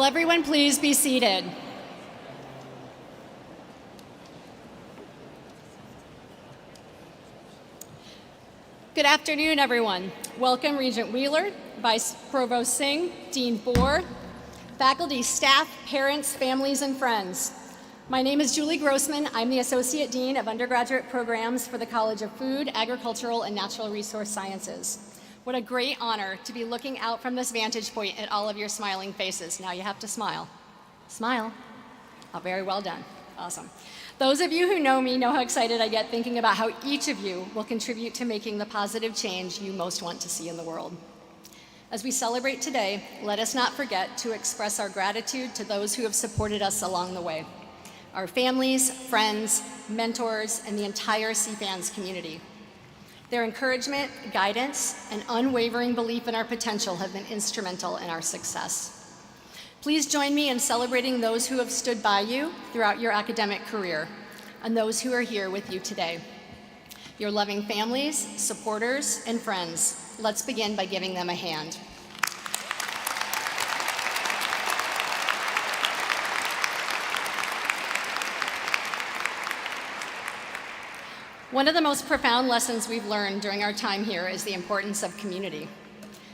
Everyone, please be seated. Good afternoon, everyone. Welcome, Regent Wheeler, Vice Provost Singh, Dean Bohr, faculty, staff, parents, families, and friends. My name is Julie Grossman. I'm the Associate Dean of Undergraduate Programs for the College of Food, Agricultural, and Natural Resource Sciences. What a great honor to be looking out from this vantage point at all of your smiling faces. Now you have to smile. Smile. Oh, very well done. Awesome. Those of you who know me know how excited I get thinking about how each of you will contribute to making the positive change you most want to see in the world. As we celebrate today, let us not forget to express our gratitude to those who have supported us along the way. Our families, friends, mentors, and the entire CFANS community. Their encouragement, guidance, and unwavering belief in our potential have been instrumental in our success. Please join me in celebrating those who have stood by you throughout your academic career and those who are here with you today. Your loving families, supporters, and friends. Let's begin by giving them a hand. One of the most profound lessons we've learned during our time here is the importance of community.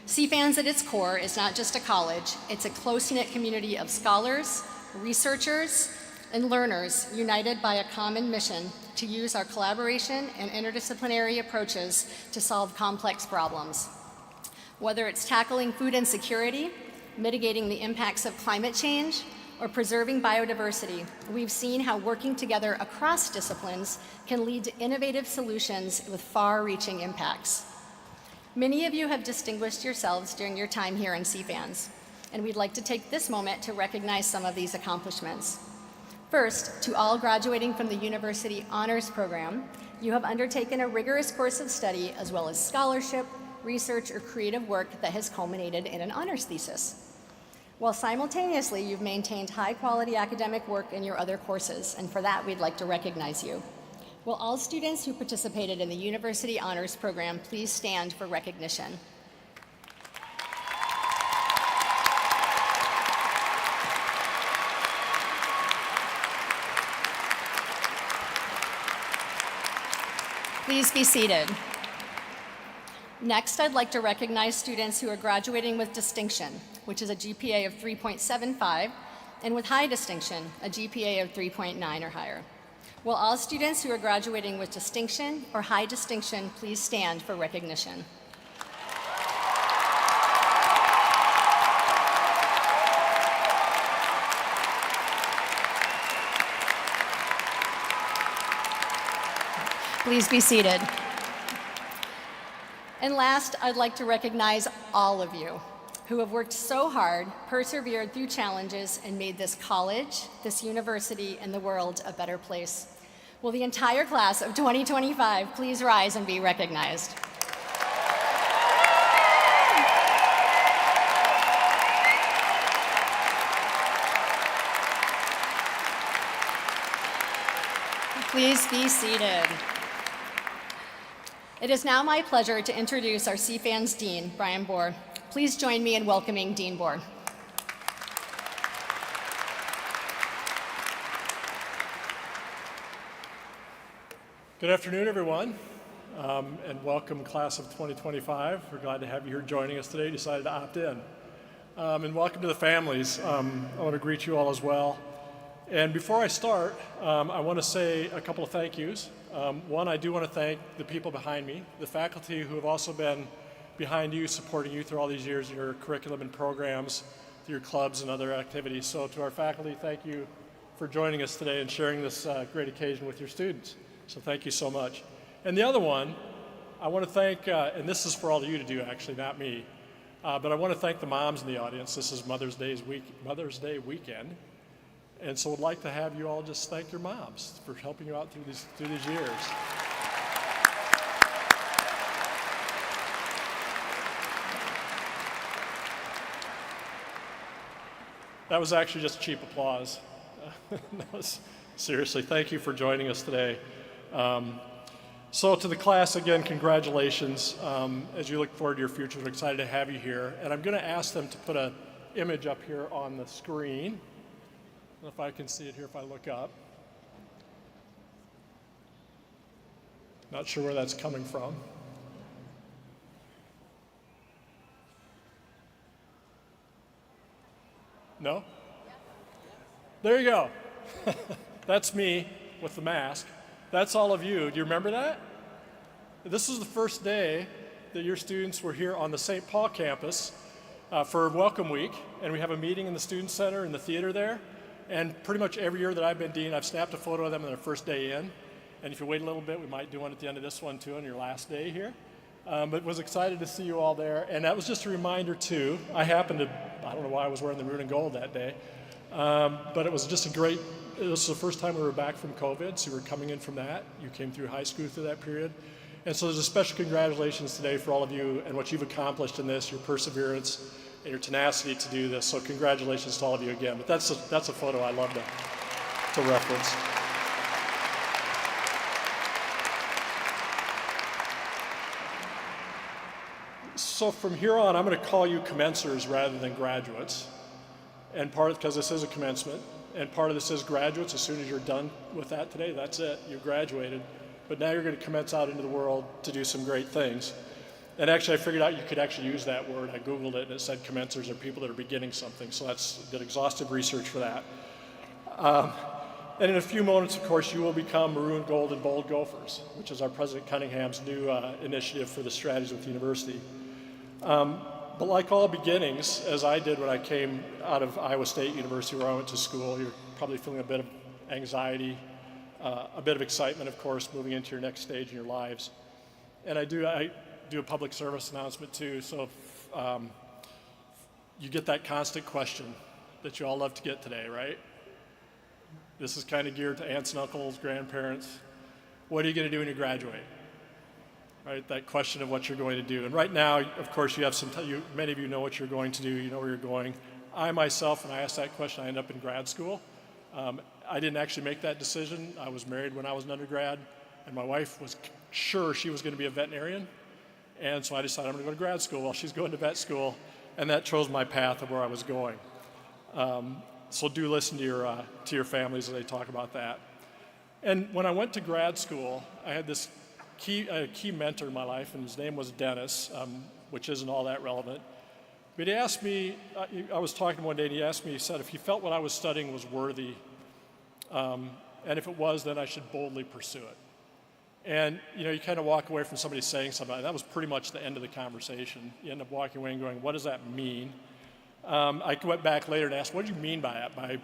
CFANS at its core is not just a college, it's a close-knit community of scholars, researchers, and learners united by a common mission to use our collaboration and interdisciplinary approaches to solve complex problems. Whether it's tackling food insecurity, mitigating the impacts of climate change, or preserving biodiversity, we've seen how working together across disciplines can lead to innovative solutions with far-reaching impacts. Many of you have distinguished yourselves during your time here in CFANS, and we'd like to take this moment to recognize some of these accomplishments. First, to all graduating from the University Honors Program, you have undertaken a rigorous course of study as well as scholarship, research, or creative work that has culminated in an honors thesis. While simultaneously, you've maintained high-quality academic work in your other courses, and for that, we'd like to recognize you. Will all students who participated in the University Honors Program please stand for recognition? Please be seated. Next, I'd like to recognize students who are graduating with distinction, which is a GPA of 3.75, and with high distinction, a GPA of 3.9 or higher. Will all students who are graduating with distinction or high distinction please stand for recognition? Please be seated. And last, I'd like to recognize all of you who have worked so hard, persevered through challenges, and made this college, this university, and the world a better place. Will the entire class of 2025 please rise and be recognized? Please be seated. It is now my pleasure to introduce our CFANS Dean, Brian Bohr. Please join me in welcoming Dean Bohr. Good afternoon, everyone, and welcome, class of 2025. We're glad to have you here joining us today. You decided to opt in. And welcome to the families. I want to greet you all as well. And before I start, I want to say a couple of thank yous. One, I do want to thank the people behind me, the faculty who have also been behind you, supporting you through all these years in your curriculum and programs, through your clubs and other activities. So to our faculty, thank you for joining us today and sharing this great occasion with your students. So thank you so much. And the other one, I want to thank, and this is for all of you to do actually, not me, but I want to thank the moms in the audience. This is Mother's Day weekend. And so I'd like to have you all just thank your moms for helping you out through these years. That was actually just cheap applause. Seriously, thank you for joining us today. So to the class, again, congratulations. As you look forward to your future, I'm excited to have you here. And I'm going to ask them to put an image up here on the screen. I don't know if I can see it here if I look up. Not sure where that's coming from. No? There you go. That's me with the mask. That's all of you. Do you remember that? This is the first day that your students were here on the St. Paul campus for Welcome Week, and we have a meeting in the Student Center in the theater there. And pretty much every year that I've been dean, I've snapped a photo of them on their first day in. And if you wait a little bit, we might do one at the end of this one too on your last day here. But was excited to see you all there. And that was just a reminder too. I don't know why I was wearing the maroon and gold that day. But it was just it was the first time we were back from COVID, so we were coming in from that. You came through high school through that period. And so there's a special congratulations today for all of you and what you've accomplished in this, your perseverance, and your tenacity to do this. So congratulations to all of you again. But that's a photo I love to reference. So from here on, I'm going to call you commencers rather than graduates. And because this is a commencement, and part of this is graduates. As soon as you're done with that today, that's it. You graduated. But now you're going to commence out into the world to do some great things. And actually, I figured out you could actually use that word. I Googled it, and it said commencers are people that are beginning something. So did exhaustive research for that. And in a few moments, of course, you will become maroon, gold, and bold gophers, which is our President Cunningham's new initiative for the strategies with the university. But like all beginnings, as I did when I came out of Iowa State University, where I went to school, you're probably feeling a bit of anxiety, a bit of excitement, of course, moving into your next stage in your lives. And I do a public service announcement too, so you get that constant question that you all love to get today, right? This is kind of geared to aunts and uncles, grandparents. What are you going to do when you graduate? Right, that question of what you're going to do. And right now, of course, you have many of you know what you're going to do, you know where you're going. I myself, when I asked that question, I ended up in grad school. I didn't actually make that decision. I was married when I was an undergrad, and my wife was sure she was going to be a veterinarian. And so I decided I'm going to go to grad school while she's going to vet school, and that chose my path of where I was going. So do listen to your families as they talk about that. And when I went to grad school, I had this key mentor in my life, and his name was Dennis, which isn't all that relevant. But he asked me, I was talking to him one day, and he asked me, he said, if he felt what I was studying was worthy, and if it was, then I should boldly pursue it. And you kind of walk away from somebody saying something, and that was pretty much the end of the conversation. You end up walking away and going, what does that mean? I went back later and asked, what do you mean by that?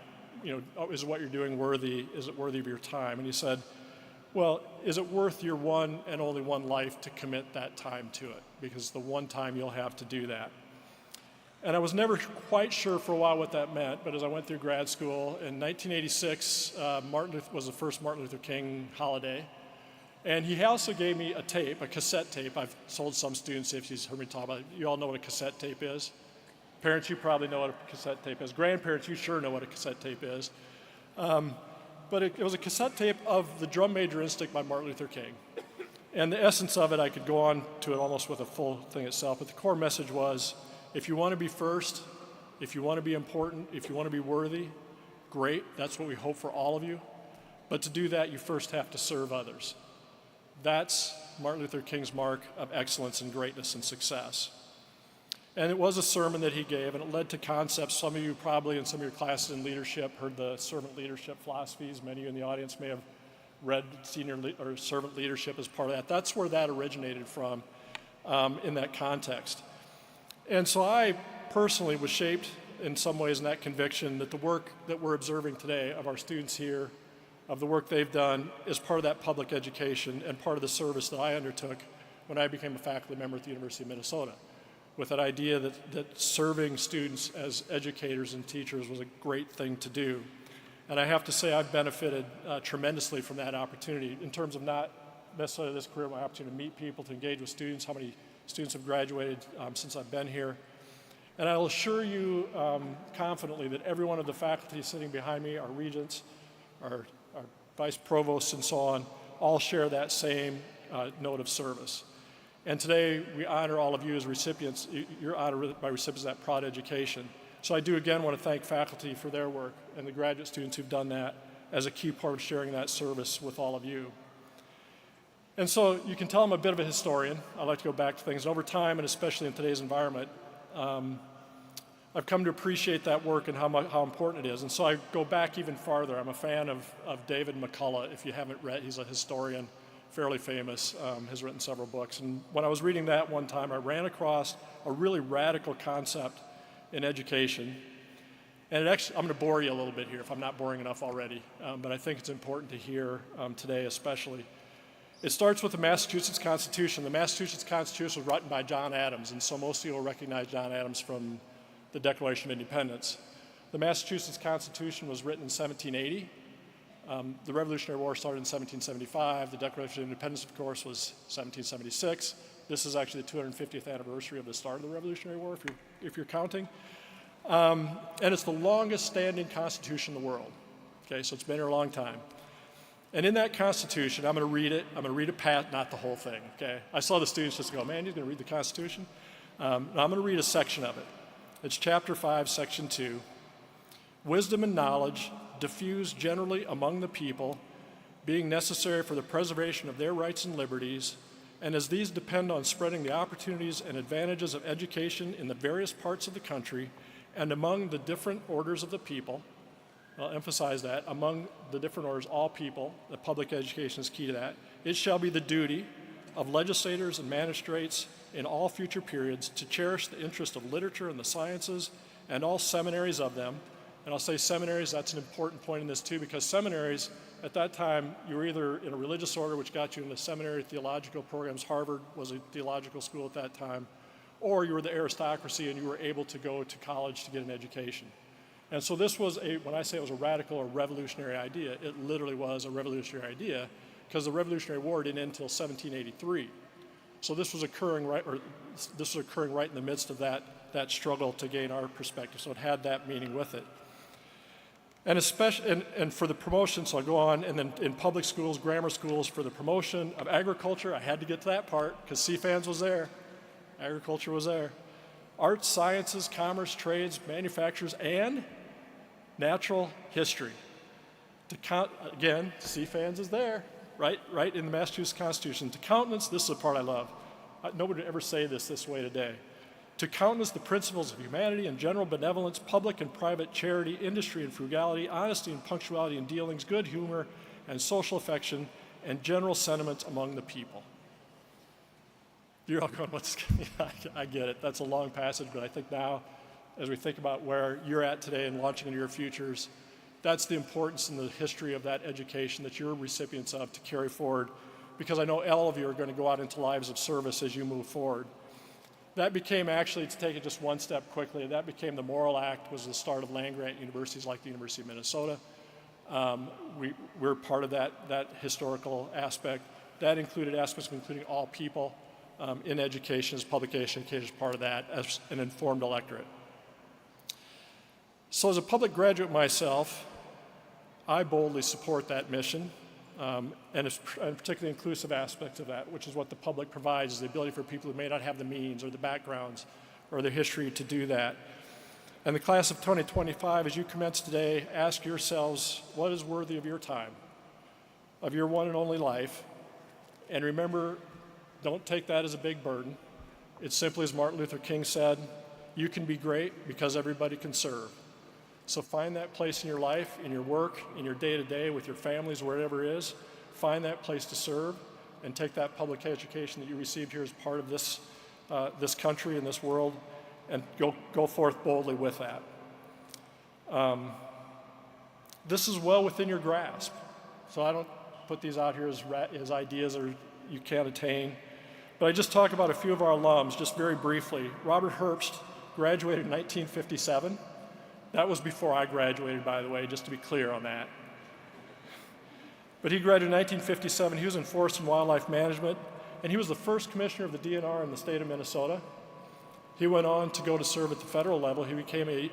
Is what you're doing worthy? Is it worthy of your time? And he said, well, is it worth your one and only one life to commit that time to it? Because the one time you'll have to do that. And I was never quite sure for a while what that meant, but as I went through grad school, in 1986, was the first Martin Luther King holiday. And he also gave me a cassette tape. I've told some students, if you've heard me talk about it, you all know what a cassette tape is. Parents, you probably know what a cassette tape is. Grandparents, you sure know what a cassette tape is. But it was a cassette tape of the Drum Major Instinct by Martin Luther King. And the essence of it, I could go on to it almost with a full thing itself, but the core message was, if you want to be first, if you want to be important, if you want to be worthy, great, that's what we hope for all of you. But to do that, you first have to serve others. That's Martin Luther King's mark of excellence and greatness and success. And it was a sermon that he gave, and it led to concepts. Some of you probably in some of your classes in leadership heard the servant leadership philosophies. Many of you in the audience may have read or servant leadership as part of that. That's where that originated from in that context. And so I personally was shaped in some ways in that conviction that the work that we're observing today of our students here, of the work they've done, is part of that public education and part of the service that I undertook when I became a faculty member at the University of Minnesota, with that idea that serving students as educators and teachers was a great thing to do. And I have to say I've benefited tremendously from that opportunity in terms of not necessarily this career, my opportunity to meet people, to engage with students, how many students have graduated since I've been here. And I'll assure you confidently that every one of the faculty sitting behind me, our regents, our vice provosts and so on, all share that same note of service. And today we honor all of you as recipients. You're honored by recipients of that proud education. So I do again want to thank faculty for their work and the graduate students who've done that as a key part of sharing that service with all of you. And so you can tell I'm a bit of a historian. I like to go back to things. Over time, and especially in today's environment, I've come to appreciate that work and how important it is. And so I go back even farther. I'm a fan of David McCullough. If you haven't read, he's a historian, fairly famous, has written several books. And when I was reading that one time, I ran across a really radical concept in education. And it actually, I'm going to bore you a little bit here if I'm not boring enough already, but I think it's important to hear today especially. It starts with the Massachusetts Constitution. The Massachusetts Constitution was written by John Adams, and so most of you will recognize John Adams from the Declaration of Independence. The Massachusetts Constitution was written in 1780. The Revolutionary War started in 1775. The Declaration of Independence, of course, was 1776. This is actually the 250th anniversary of the start of the Revolutionary War, if you're counting. And it's the longest standing constitution in the world. Okay, so it's been here a long time. And in that Constitution, I'm going to read it. I'm going to read it not the whole thing, okay? I saw the students just go, man, you're going to read the Constitution? I'm going to read a section of it. It's chapter 5, section 2. Wisdom and knowledge diffused generally among the people, being necessary for the preservation of their rights and liberties, and as these depend on spreading the opportunities and advantages of education in the various parts of the country and among the different orders of the people, I'll emphasize that, among the different orders, all people, the public education is key to that. It shall be the duty of legislators and magistrates in all future periods to cherish the interest of literature and the sciences and all seminaries of them. And I'll say seminaries, that's an important point in this too, because seminaries, at that time, you were either in a religious order, which got you into seminary theological programs. Harvard was a theological school at that time. Or you were the aristocracy and you were able to go to college to get an education. And so this was when I say it was a radical or revolutionary idea, it literally was a revolutionary idea because the Revolutionary War didn't end until 1783. So this was occurring right in the midst of that struggle to gain our perspective. So it had that meaning with it. And especially, and for the promotion, so I'll go on, and then in public schools, grammar schools, for the promotion of agriculture, I had to get to that part because CFANS was there. Agriculture was there. Arts, sciences, commerce, trades, manufacturers, and natural history. To count, again, CFANS is there, right in the Massachusetts Constitution. To countenance, this is the part I love. Nobody would ever say this way today. To countenance the principles of humanity and general benevolence, public and private charity, industry and frugality, honesty and punctuality in dealings, good humor and social affection, and general sentiments among the people. You're all going, I get it. That's a long passage, but I think now, as we think about where you're at today and launching into your futures, that's the importance in the history of that education that you're recipients of to carry forward, because I know all of you are going to go out into lives of service as you move forward. That became actually, to take it just one step quickly, that became the Moral Act, was the start of land-grant universities like the University of Minnesota. We're part of that historical aspect. That included aspects of including all people in education, as public education is part of that, as an informed electorate. So as a public graduate myself, I boldly support that mission, and particularly inclusive aspects of that, which is what the public provides, is the ability for people who may not have the means or the backgrounds or the history to do that. And the class of 2025, as you commence today, ask yourselves, what is worthy of your time, of your one and only life? And remember, don't take that as a big burden. It's simply as Martin Luther King said, You can be great because everybody can serve. So find that place in your life, in your work, in your day-to-day, with your families, wherever it is. Find that place to serve and take that public education that you received here as part of this, this country and this world, and go forth boldly with that. This is well within your grasp. So I don't put these out here as ideas or you can't attain. But I just talk about a few of our alums, just very briefly. Robert Herbst graduated in 1957. That was before I graduated, by the way, just to be clear on that. But he graduated in 1957. He was in Forest and Wildlife Management, and he was the first commissioner of the DNR in the state of Minnesota. He went on to go to serve at the federal level. He became an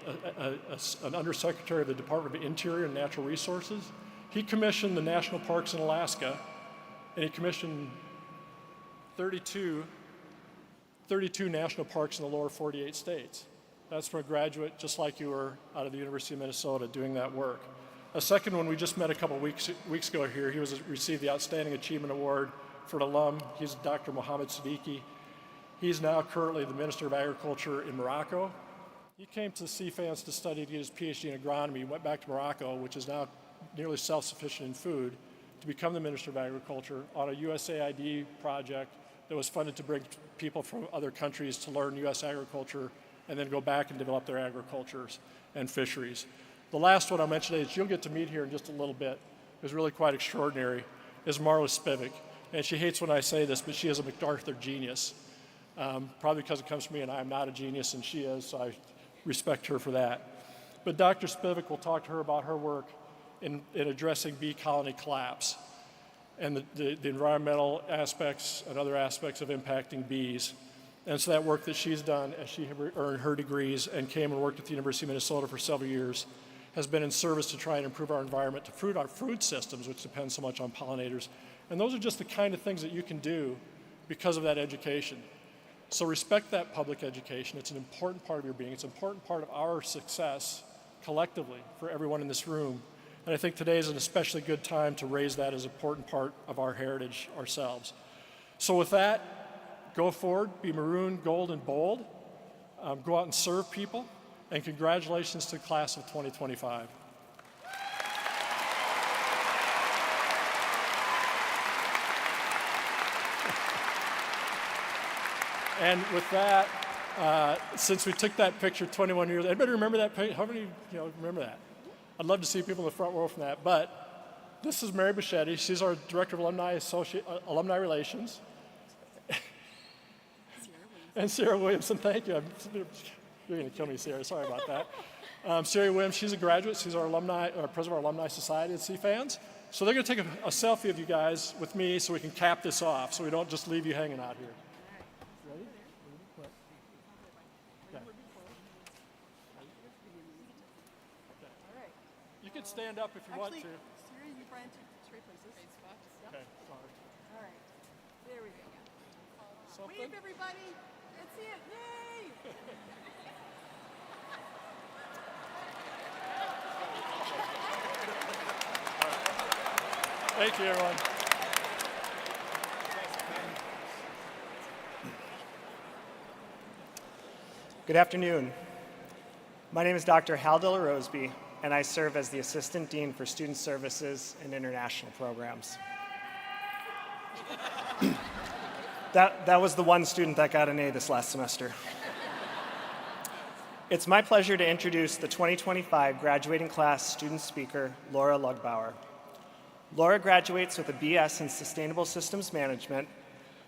undersecretary of the Department of Interior and Natural Resources. He commissioned the national parks in Alaska, and he commissioned 32 national parks in the lower 48 states. That's from a graduate just like you were out of the University of Minnesota doing that work. A second one we just met a couple weeks ago here. He received the Outstanding Achievement Award for an alum. He's Dr. Mohammed Siddiqui. He's now currently the Minister of Agriculture in Morocco. He came to CFANS to study to get his PhD in agronomy. He went back to Morocco, which is now nearly self-sufficient in food, to become the Minister of Agriculture on a USAID project that was funded to bring people from other countries to learn U.S. agriculture and then go back and develop their agricultures and fisheries. The last one I'll mention today, you'll get to meet here in just a little bit, is really quite extraordinary, is Marla Spivak. And she hates when I say this, but she is a MacArthur genius. Probably because it comes from me and I'm not a genius and she is, so I respect her for that. But Dr. Spivak will talk to her about her work in addressing bee colony collapse and the environmental aspects and other aspects of impacting bees. And so that work that she's done as she earned her degrees and came and worked at the University of Minnesota for several years has been in service to try and improve our environment, to our food systems, which depend so much on pollinators. And those are just the kind of things that you can do because of that education. So respect that public education. It's an important part of your being. It's an important part of our success collectively for everyone in this room. And I think today is an especially good time to raise that as an important part of our heritage ourselves. So with that, go forward, be maroon, gold, and bold. Go out and serve people. And congratulations to the class of 2025. And with that, since we took that picture 21 years, anybody remember that picture? How many remember that? I'd love to see people in the front row from that. But this is Mary Bichetti. She's our Director of Alumni Relations. And Sarah Williamson, thank you. You're going to kill me, Sarah. Sorry about that. Sarah Williams, she's a graduate. She's our president of our Alumni Society at CFANS. So they're going to take a selfie of you guys with me so we can cap this off so we don't just leave you hanging out here. Ready? Okay. You can stand up if you want to. Sarah, you find straight places. Okay, sorry. All right. There we go. Something? Wave, everybody. That's it. Yay! Thank you, everyone. Good afternoon. My name is Dr. Hal Della Roseby, and I serve as the Assistant Dean for Student Services and International Programs. That was the one student that got an A this last semester. It's my pleasure to introduce the 2025 graduating class student speaker, Laura Lugbauer. Laura graduates with a BS in Sustainable Systems Management,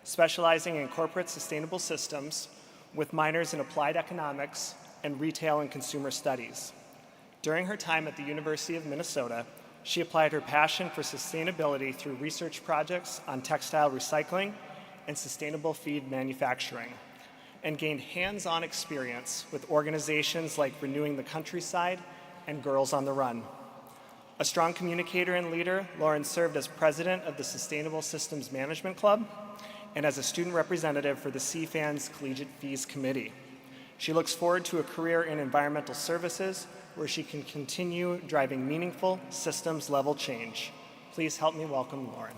specializing in corporate sustainable systems, with minors in Applied Economics and Retail and Consumer Studies. During her time at the University of Minnesota, she applied her passion for sustainability through research projects on textile recycling and sustainable feed manufacturing, and gained hands-on experience with organizations like Renewing the Countryside and Girls on the Run. A strong communicator and leader, Lauren served as president of the Sustainable Systems Management Club and as a student representative for the CFANS Collegiate Fees Committee. She looks forward to a career in environmental services where she can continue driving meaningful systems-level change. Please help me welcome Lauren.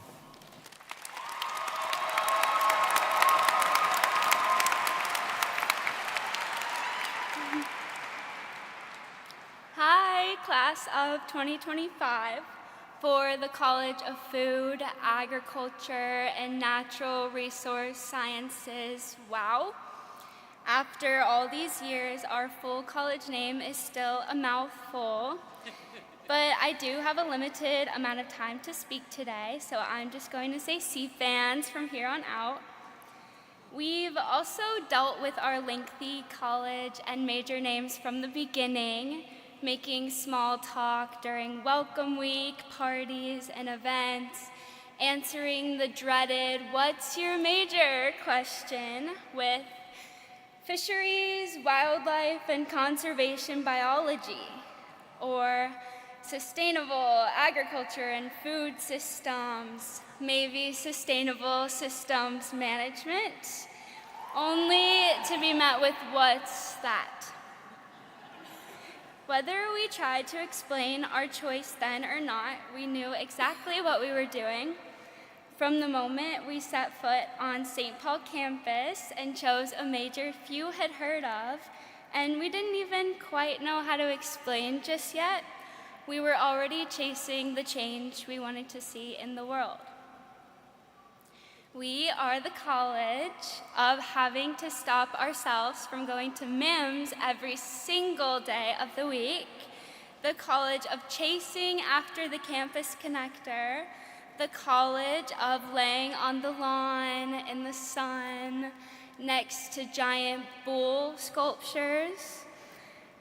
class of 2025 for the College of Food, Agriculture, and Natural Resource Sciences. Wow! After all these years, our full college name is still a mouthful, but I do have a limited amount of time to speak today, so I'm just going to say CFANS from here on out. We've also dealt with our lengthy college and major names from the beginning, making small talk during welcome week, parties, and events, answering the dreaded "what's your major?" question with fisheries, wildlife, and conservation biology, or sustainable agriculture and food systems, maybe sustainable systems management, only to be met with "what's that?" Whether we tried to explain our choice then or not, we knew exactly what we were doing from the moment we set foot on St. Paul campus and chose a major few had heard of, and we didn't even quite know how to explain just yet. We were already chasing the change we wanted to see in the world. We are the college of having to stop ourselves from going to MIMS every single day of the week, the college of chasing after the campus connector, the college of laying on the lawn in the sun next to giant bull sculptures,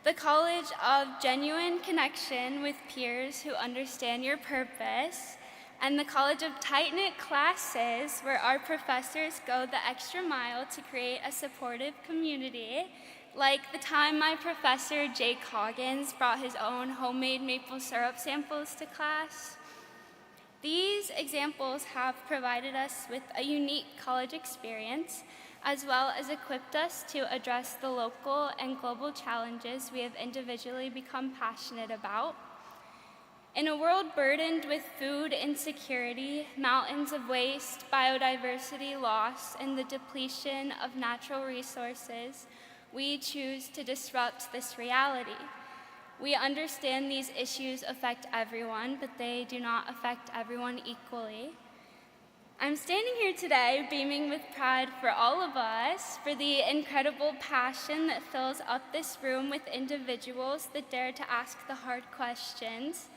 the college of genuine connection with peers who understand your purpose, and the college of tight-knit classes where our professors go the extra mile to create a supportive community, like the time my professor, Jake Hoggins, brought his own homemade maple syrup samples to class. These examples have provided us with a unique college experience, as well as equipped us to address the local and global challenges we have individually become passionate about. In a world burdened with food insecurity, mountains of waste, biodiversity loss, and the depletion of natural resources, we choose to disrupt this reality. We understand these issues affect everyone, but they do not affect everyone equally. I'm standing here today beaming with pride for all of us, for the incredible passion that fills up this room with individuals that dare to ask the hard questions,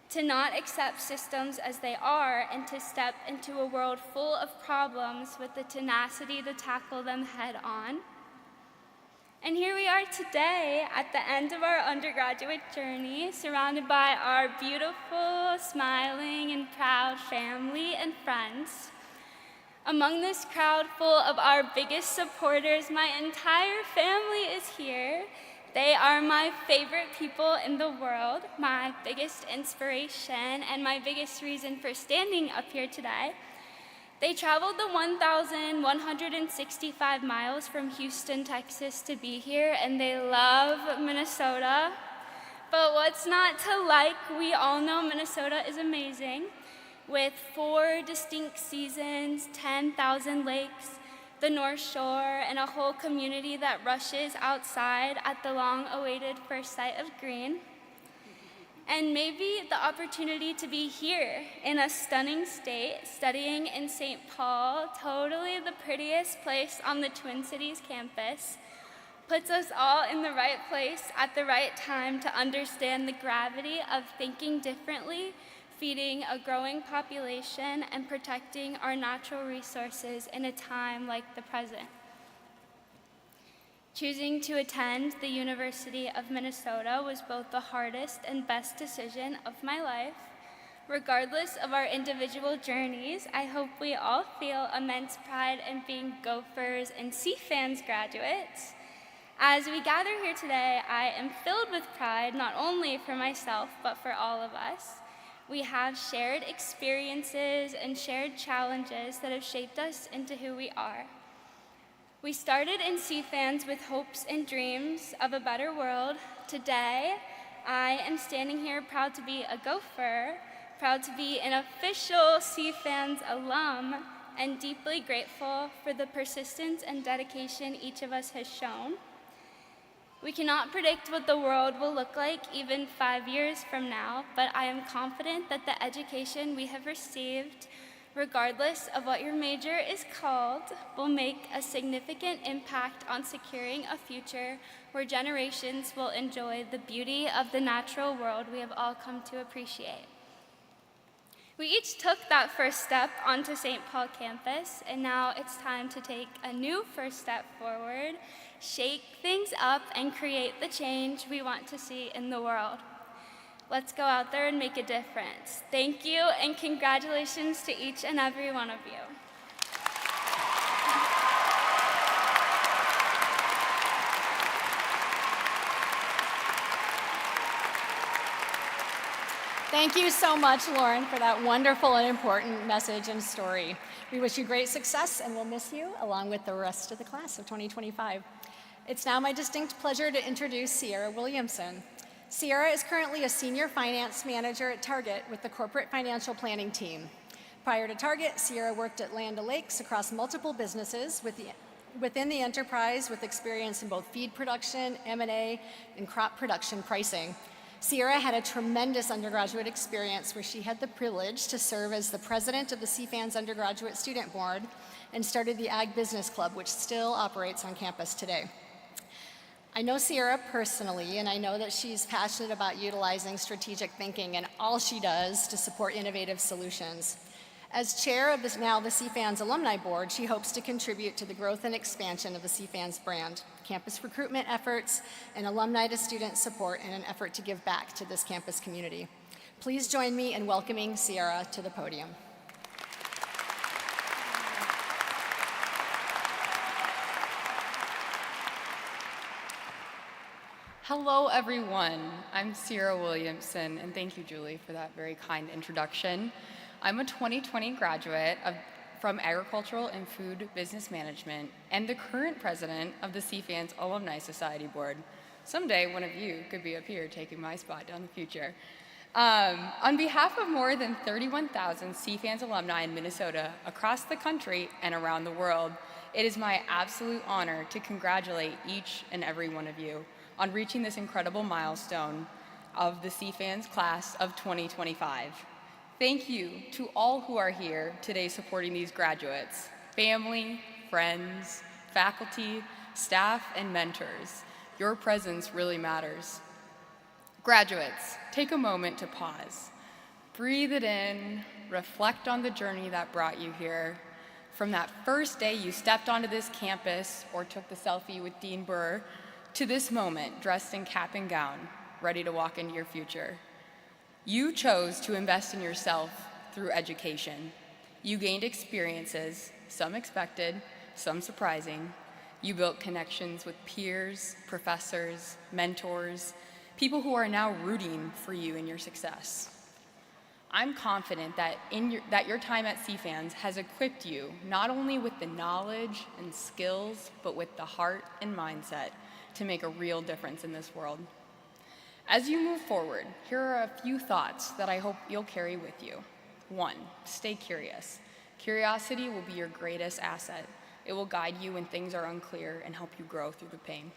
to not accept systems as they are, and to step into a world full of problems with the tenacity to tackle them head on. And here we are today at the end of our undergraduate journey, surrounded by our beautiful, smiling, and proud family and friends. Among this crowd full of our biggest supporters, my entire family is here. They are my favorite people in the world, my biggest inspiration, and my biggest reason for standing up here today. They traveled the 1,165 miles from Houston, Texas to be here, and they love Minnesota. But what's not to like? We all know Minnesota is amazing. With 4 distinct seasons, 10,000 lakes, the North Shore, and a whole community that rushes outside at the long-awaited first sight of green. And maybe the opportunity to be here in a stunning state, studying in St. Paul, totally the prettiest place on the Twin Cities campus, puts us all in the right place at the right time to understand the gravity of thinking differently, feeding a growing population, and protecting our natural resources in a time like the present. Choosing to attend the University of Minnesota was both the hardest and best decision of my life. Regardless of our individual journeys, I hope we all feel immense pride in being Gophers and CFANS graduates. As we gather here today, I am filled with pride not only for myself, but for all of us. We have shared experiences and shared challenges that have shaped us into who we are. We started in CFANS with hopes and dreams of a better world. Today, I am standing here proud to be a Gopher, proud to be an official CFANS alum, and deeply grateful for the persistence and dedication each of us has shown. We cannot predict what the world will look like even 5 years from now, but I am confident that the education we have received, regardless of what your major is called, will make a significant impact on securing a future where generations will enjoy the beauty of the natural world we have all come to appreciate. We each took that first step onto St. Paul campus, and now it's time to take a new first step forward, shake things up, and create the change we want to see in the world. Let's go out there and make a difference. Thank you, and congratulations to each and every one of you. Thank you so much, Lauren, for that wonderful and important message and story. We wish you great success, and we'll miss you along with the rest of the class of 2025. It's now my distinct pleasure to introduce Sierra Williamson. Sierra is currently a senior finance manager at Target with the corporate financial planning team. Prior to Target, Sierra worked at Land O'Lakes across multiple businesses within the enterprise with experience in both feed production, M&A, and crop production pricing. Sierra had a tremendous undergraduate experience where she had the privilege to serve as the president of the CFANS Undergraduate Student Board and started the Ag Business Club, which still operates on campus today. I know Sierra personally, and I know that she's passionate about utilizing strategic thinking in all she does to support innovative solutions. As chair of the CFANS Alumni Board, she hopes to contribute to the growth and expansion of the CFANS brand, campus recruitment efforts, and alumni to student support in an effort to give back to this campus community. Please join me in welcoming Sierra to the podium. Hello, everyone. I'm Sierra Williamson, and thank you, Julie, for that very kind introduction. I'm a 2020 graduate from Agricultural and Food Business Management and the current president of the CFANS Alumni Society Board. Someday, one of you could be up here taking my spot down the future. On behalf of more than 31,000 CFANS alumni in Minnesota, across the country, and around the world, it is my absolute honor to congratulate each and every one of you on reaching this incredible milestone of the CFANS class of 2025. Thank you to all who are here today supporting these graduates, family, friends, faculty, staff, and mentors. Your presence really matters. Graduates, take a moment to pause. Breathe it in, reflect on the journey that brought you here. From that first day you stepped onto this campus or took the selfie with Dean Burr, to this moment, dressed in cap and gown, ready to walk into your future. You chose to invest in yourself through education. You gained experiences, some expected, some surprising. You built connections with peers, professors, mentors, people who are now rooting for you in your success. I'm confident that your time at CFANS has equipped you not only with the knowledge and skills, but with the heart and mindset to make a real difference in this world. As you move forward, here are a few thoughts that I hope you'll carry with you. 1, stay curious. Curiosity will be your greatest asset. It will guide you when things are unclear and help you grow through the pain.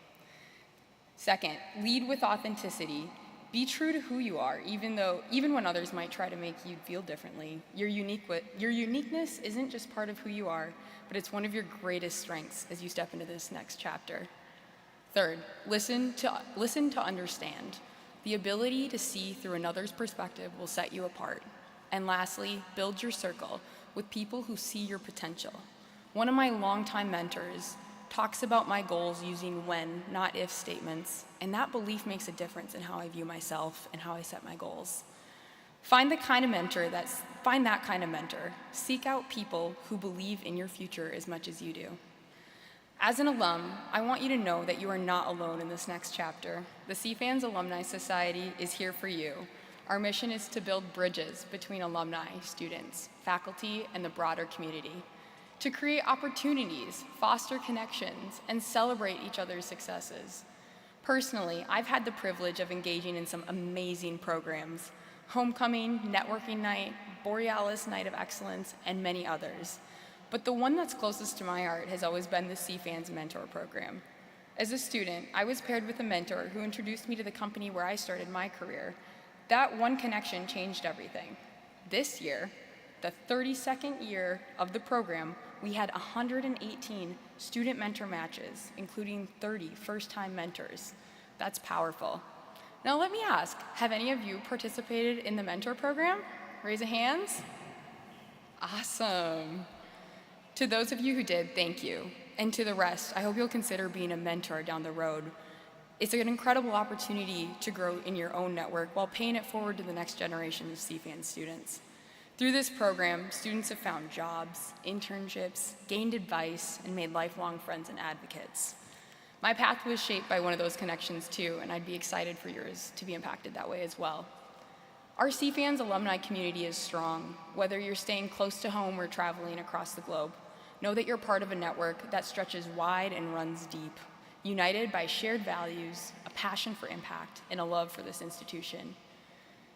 2nd, lead with authenticity. Be true to who you are, even when others might try to make you feel differently. Your uniqueness isn't just part of who you are, but it's one of your greatest strengths as you step into this next chapter. 3rd, listen to understand. The ability to see through another's perspective will set you apart. And lastly, build your circle with people who see your potential. One of my longtime mentors talks about my goals using when, not if statements, and that belief makes a difference in how I view myself and how I set my goals. Find that kind of mentor. Seek out people who believe in your future as much as you do. As an alum, I want you to know that you are not alone in this next chapter. The CFANS Alumni Society is here for you. Our mission is to build bridges between alumni, students, faculty, and the broader community, to create opportunities, foster connections, and celebrate each other's successes. Personally, I've had the privilege of engaging in some amazing programs: Homecoming, Networking Night, Borealis Night of Excellence, and many others. But the one that's closest to my heart has always been the CFANS Mentor Program. As a student, I was paired with a mentor who introduced me to the company where I started my career. That one connection changed everything. This year, the 32nd year of the program, we had 118 student mentor matches, including 30 first-time mentors. That's powerful. Now let me ask, have any of you participated in the mentor program? Raise of hands. Awesome. To those of you who did, thank you. And to the rest, I hope you'll consider being a mentor down the road. It's an incredible opportunity to grow in your own network while paying it forward to the next generation of CFANS students. Through this program, students have found jobs, internships, gained advice, and made lifelong friends and advocates. My path was shaped by one of those connections too, and I'd be excited for yours to be impacted that way as well. Our CFANS alumni community is strong, whether you're staying close to home or traveling across the globe. Know that you're part of a network that stretches wide and runs deep, united by shared values, a passion for impact, and a love for this institution.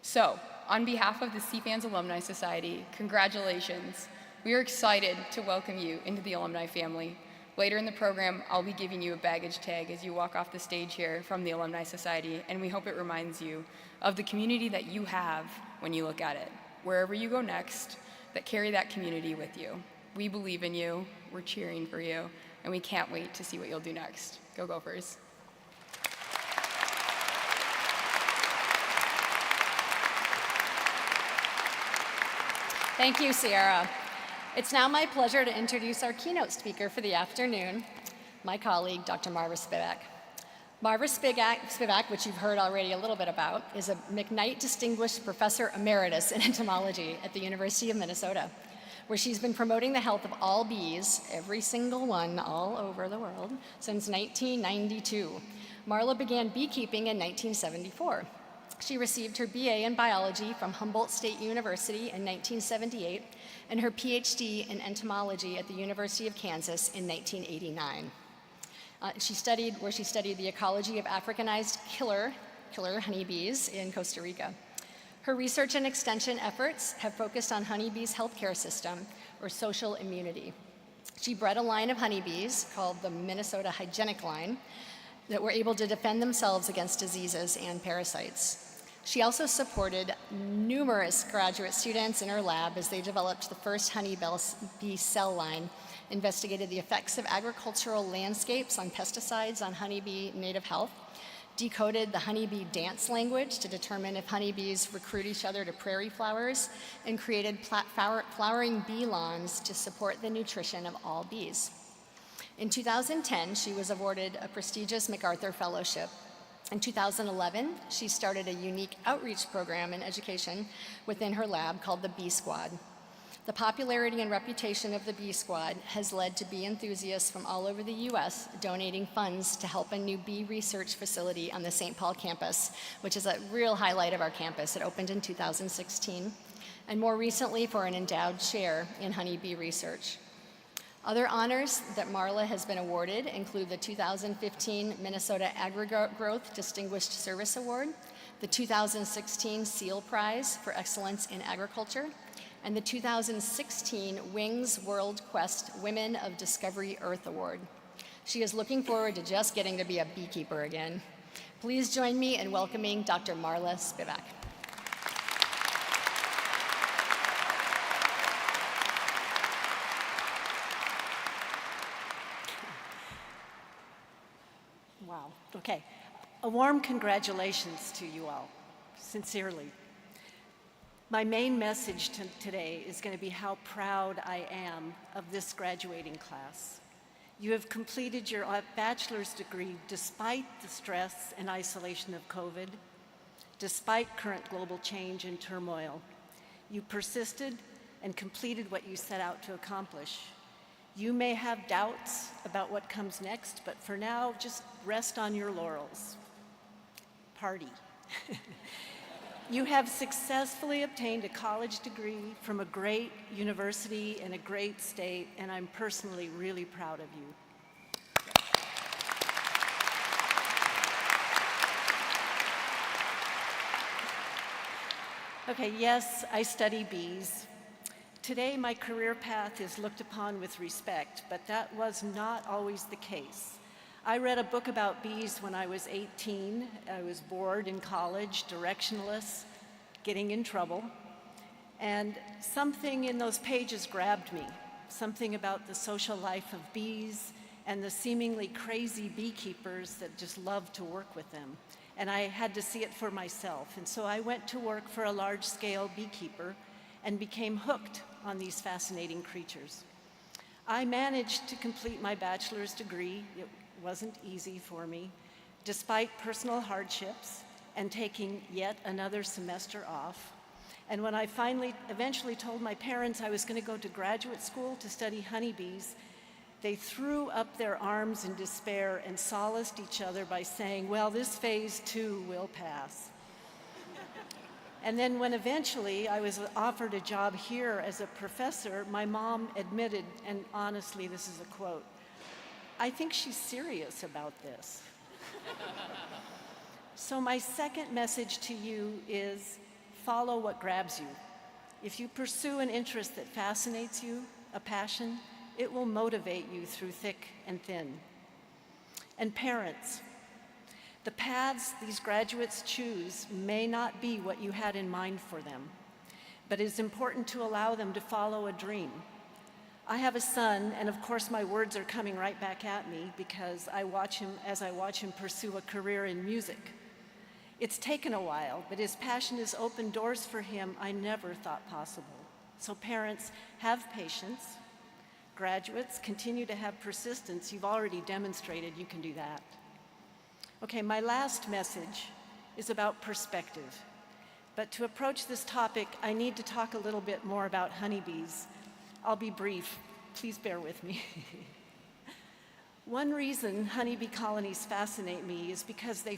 So, on behalf of the CFANS Alumni Society, congratulations. We are excited to welcome you into the alumni family. Later in the program, I'll be giving you a baggage tag as you walk off the stage here from the Alumni Society, and we hope it reminds you of the community that you have when you look at it. Wherever you go next, that carry that community with you. We believe in you, we're cheering for you, and we can't wait to see what you'll do next. Go Gophers. Thank you, Sierra. It's now my pleasure to introduce our keynote speaker for the afternoon, my colleague, Dr. Marva Spivak. Marva Spivak, which you've heard already a little bit about, is a McKnight Distinguished Professor Emeritus in Entomology at the University of Minnesota, where she's been promoting the health of all bees, every single one, all over the world, since 1992. Marla began beekeeping in 1974. She received her BA in biology from Humboldt State University in 1978 and her PhD in entomology at the University of Kansas in 1989. She studied the ecology of Africanized killer honeybees in Costa Rica. Her research and extension efforts have focused on honeybees' healthcare system, or social immunity. She bred a line of honeybees called the Minnesota Hygienic Line that were able to defend themselves against diseases and parasites. She also supported numerous graduate students in her lab as they developed the first honeybee cell line, investigated the effects of agricultural landscapes on pesticides on honeybee native health, decoded the honeybee dance language to determine if honeybees recruit each other to prairie flowers, and created flowering bee lawns to support the nutrition of all bees. In 2010, she was awarded a prestigious MacArthur Fellowship. In 2011, she started a unique outreach program in education within her lab called the Bee Squad. The popularity and reputation of the Bee Squad has led to bee enthusiasts from all over the U.S. donating funds to help a new bee research facility on the St. Paul campus, which is a real highlight of our campus. It opened in 2016, and more recently for an endowed chair in honeybee research. Other honors that Marla has been awarded include the 2015 Minnesota Agri-Growth Distinguished Service Award, the 2016 SEAL Prize for Excellence in Agriculture, and the 2016 Wings World Quest Women of Discovery Earth Award. She is looking forward to just getting to be a beekeeper again. Please join me in welcoming Dr. Marla Spivak. Wow. Okay. A warm congratulations to you all, sincerely. My main message today is going to be how proud I am of this graduating class. You have completed your bachelor's degree despite the stress and isolation of COVID, despite current global change and turmoil. You persisted and completed what you set out to accomplish. You may have doubts about what comes next, but for now, just rest on your laurels. Party. You have successfully obtained a college degree from a great university in a great state, and I'm personally really proud of you. Okay, yes, I study bees. Today, my career path is looked upon with respect, but that was not always the case. I read a book about bees when I was 18. I was bored in college, directionless, getting in trouble. And something in those pages grabbed me, something about the social life of bees and the seemingly crazy beekeepers that just love to work with them. And I had to see it for myself. And so I went to work for a large-scale beekeeper and became hooked on these fascinating creatures. I managed to complete my bachelor's degree. It wasn't easy for me, despite personal hardships and taking yet another semester off. And when I eventually told my parents I was going to go to graduate school to study honeybees, they threw up their arms in despair and solaced each other by saying, well, this phase too will pass. And then when eventually I was offered a job here as a professor, my mom admitted, and honestly, this is a quote, "I think she's serious about this." So my second message to you is follow what grabs you. If you pursue an interest that fascinates you, a passion, it will motivate you through thick and thin. And parents, the paths these graduates choose may not be what you had in mind for them, but it is important to allow them to follow a dream. I have a son, and of course my words are coming right back at me because I watch him pursue a career in music. It's taken a while, but his passion has opened doors for him I never thought possible. So parents, have patience. Graduates, continue to have persistence. You've already demonstrated you can do that. Okay, my last message is about perspective. But to approach this topic, I need to talk a little bit more about honeybees. I'll be brief. Please bear with me. One reason honeybee colonies fascinate me is because they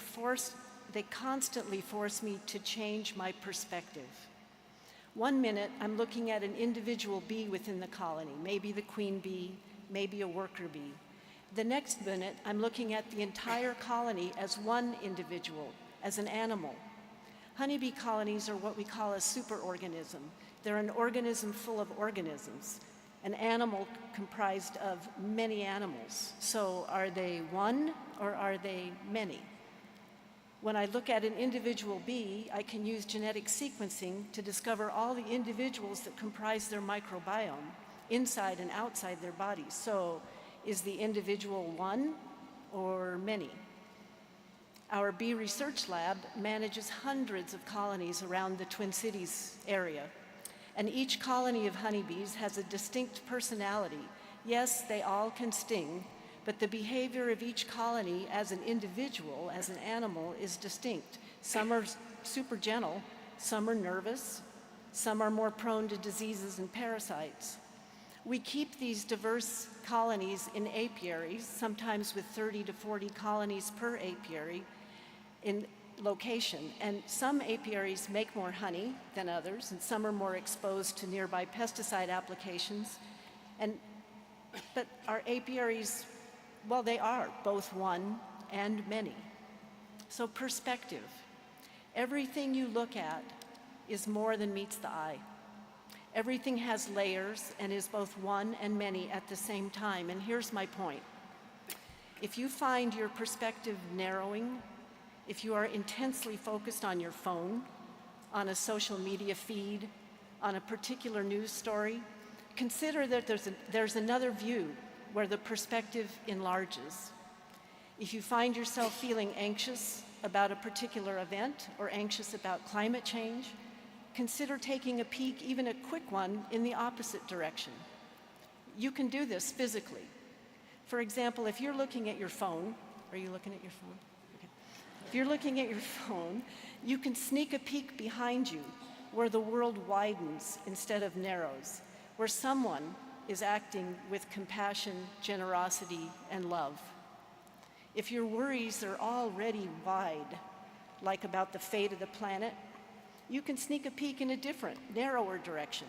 constantly force me to change my perspective. 1 minute, I'm looking at an individual bee within the colony, maybe the queen bee, maybe a worker bee. The next minute, I'm looking at the entire colony as one individual, as an animal. Honeybee colonies are what we call a superorganism. They're an organism full of organisms, an animal comprised of many animals. So are they one or are they many? When I look at an individual bee, I can use genetic sequencing to discover all the individuals that comprise their microbiome, inside and outside their bodies. So is the individual one or many? Our bee research lab manages hundreds of colonies around the Twin Cities area. And each colony of honeybees has a distinct personality. Yes, they all can sting, but the behavior of each colony as an individual, as an animal, is distinct. Some are super gentle, some are nervous, some are more prone to diseases and parasites. We keep these diverse colonies in apiaries, sometimes with 30 to 40 colonies per apiary in location. And some apiaries make more honey than others, and some are more exposed to nearby pesticide applications. But our apiaries, well, they are both one and many. So perspective. Everything you look at is more than meets the eye. Everything has layers and is both one and many at the same time. And here's my point. If you find your perspective narrowing, if you are intensely focused on your phone, on a social media feed, on a particular news story, consider that there's another view where the perspective enlarges. If you find yourself feeling anxious about a particular event or anxious about climate change, consider taking a peek, even a quick one, in the opposite direction. You can do this physically. For example, if you're looking at your phone, are you looking at your phone? Okay. If you're looking at your phone, you can sneak a peek behind you where the world widens instead of narrows, where someone is acting with compassion, generosity, and love. If your worries are already wide, like about the fate of the planet, you can sneak a peek in a different, narrower direction.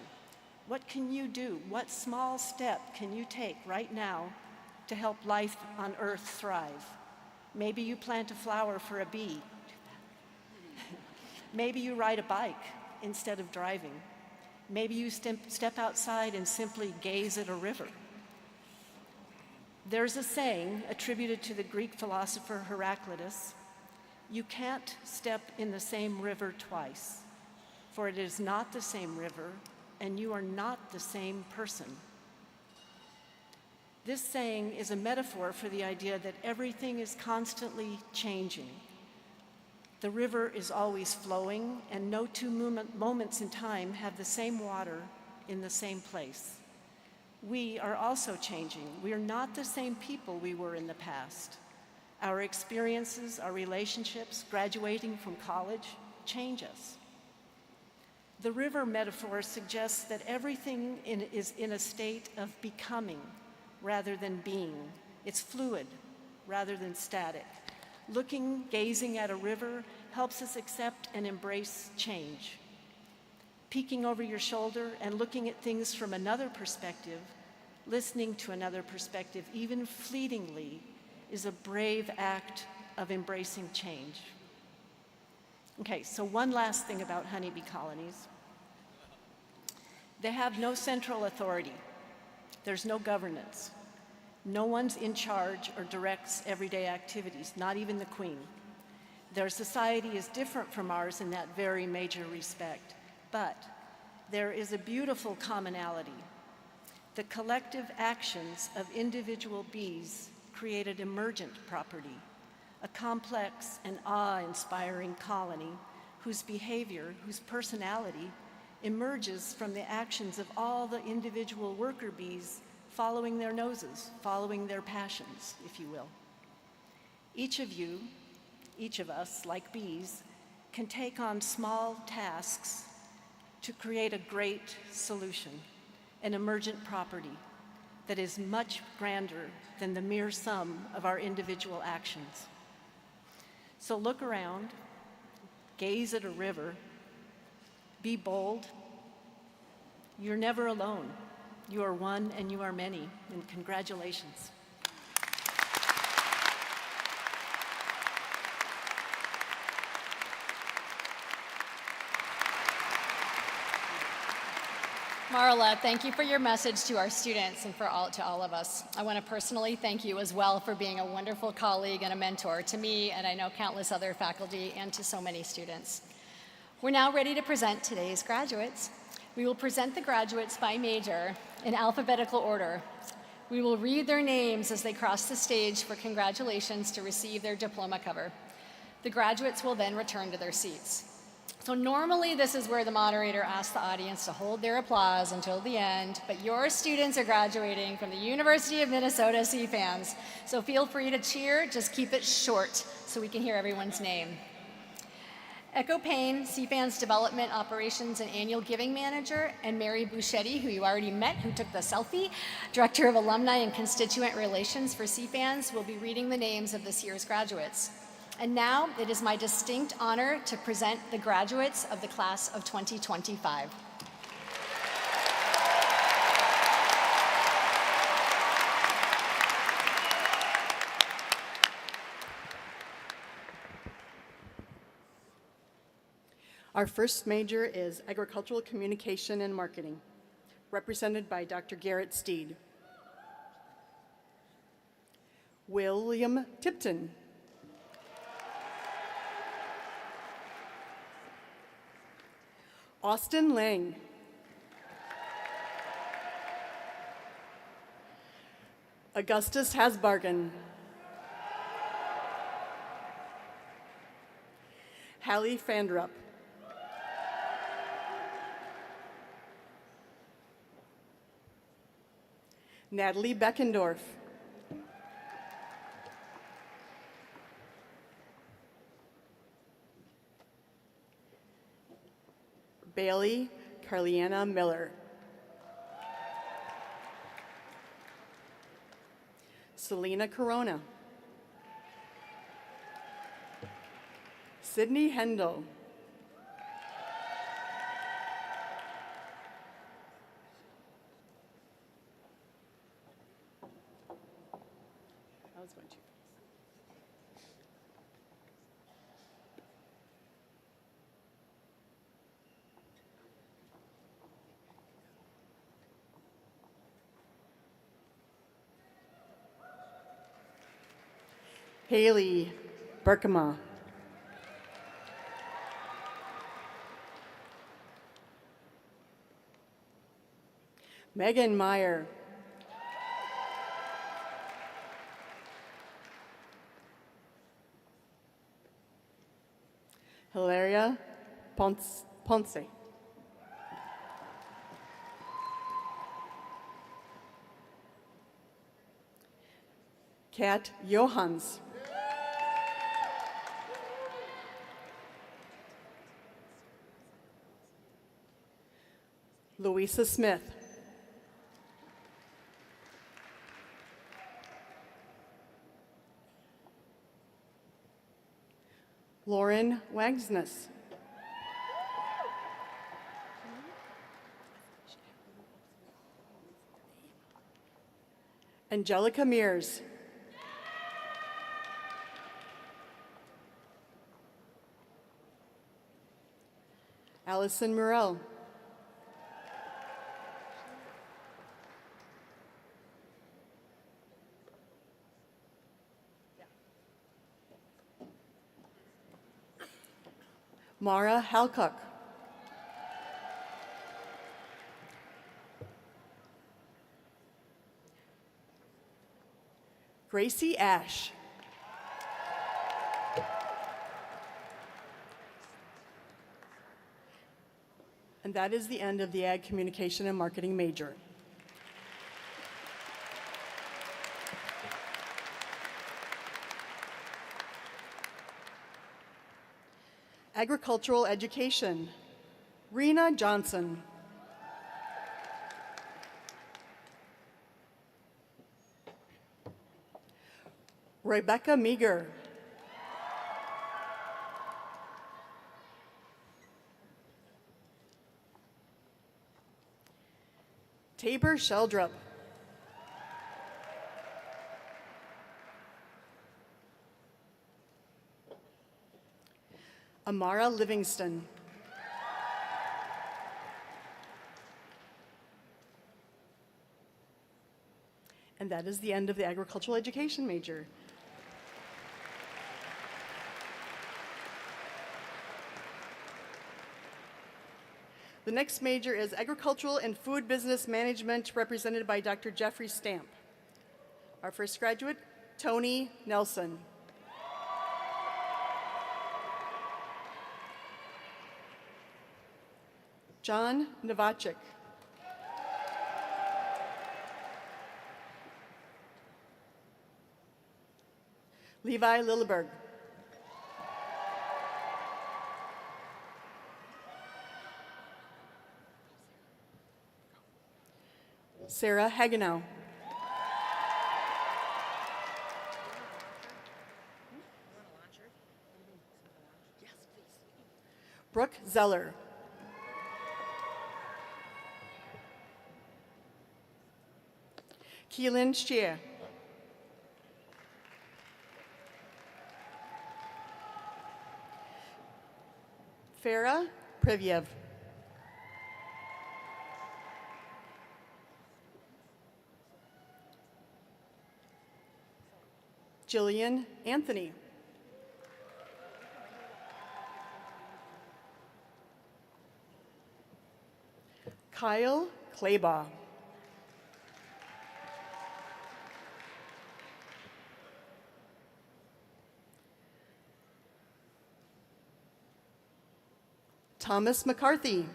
What can you do? What small step can you take right now to help life on Earth thrive? Maybe you plant a flower for a bee. Maybe you ride a bike instead of driving. Maybe you step outside and simply gaze at a river. There's a saying attributed to the Greek philosopher Heraclitus, "You can't step in the same river twice, for it is not the same river, and you are not the same person." This saying is a metaphor for the idea that everything is constantly changing. The river is always flowing, and no two moments in time have the same water in the same place. We are also changing. We are not the same people we were in the past. Our experiences, our relationships, graduating from college change us. The river metaphor suggests that everything is in a state of becoming rather than being. It's fluid rather than static. Gazing at a river helps us accept and embrace change. Peeking over your shoulder and looking at things from another perspective, listening to another perspective, even fleetingly, is a brave act of embracing change. Okay, so one last thing about honeybee colonies. They have no central authority. There's no governance. No one's in charge or directs everyday activities, not even the queen. Their society is different from ours in that very major respect, but there is a beautiful commonality. The collective actions of individual bees created emergent property, a complex and awe-inspiring colony whose behavior, whose personality, emerges from the actions of all the individual worker bees following their noses, following their passions, if you will. Each of you, each of us, like bees, can take on small tasks to create a great solution, an emergent property that is much grander than the mere sum of our individual actions. So look around, gaze at a river, be bold. You're never alone. You are one and you are many, and congratulations. Marla, thank you for your message to our students and to all of us. I want to personally thank you as well for being a wonderful colleague and a mentor to me, and I know countless other faculty, and to so many students. We're now ready to present today's graduates. We will present the graduates by major in alphabetical order. We will read their names as they cross the stage for congratulations to receive their diploma cover. The graduates will then return to their seats. So normally this is where the moderator asks the audience to hold their applause until the end, but your students are graduating from the University of Minnesota CFANS. So feel free to cheer, just keep it short so we can hear everyone's name. Echo Payne, CFANS Development Operations and Annual Giving Manager, and Mary Bouchetti, who you already met, who took the selfie, Director of Alumni and Constituent Relations for CFANS, will be reading the names of this year's graduates. And now it is my distinct honor to present the graduates of the class of 2025. Our first major is Agricultural Communication and Marketing, represented by Dr. Garrett Steed. William Tipton. Austin Lang. Augustus Hasbargen. Hallie Fandrup. Natalie Beckendorf. Bailey Carliana Miller. Selena Corona. Sydney Hendel. I was going to. Haley Berkema. Megan Meyer. Hilaria Ponce. Kat Johans. Louisa Smith. Lauren Wagsness. Angelica Mears. Allison Murrell. Mara Halcock. Gracie Ash. And that is the end of the Ag Communication and Marketing major. Agricultural Education, Rena Johnson. Rebecca Meager. Tabor Sheldrup. Amara Livingston. And that is the end of the agricultural education major. The next major is Agricultural and Food Business Management, represented by Dr. Jeffrey Stamp. Our first graduate, Tony Nelson. John Novacek. Levi Lilleberg. Sarah Hagenow. Brooke Zeller. Keelan Shea. Farah Priviev. Jillian Anthony. Kyle Claybaugh. Thomas McCarthy.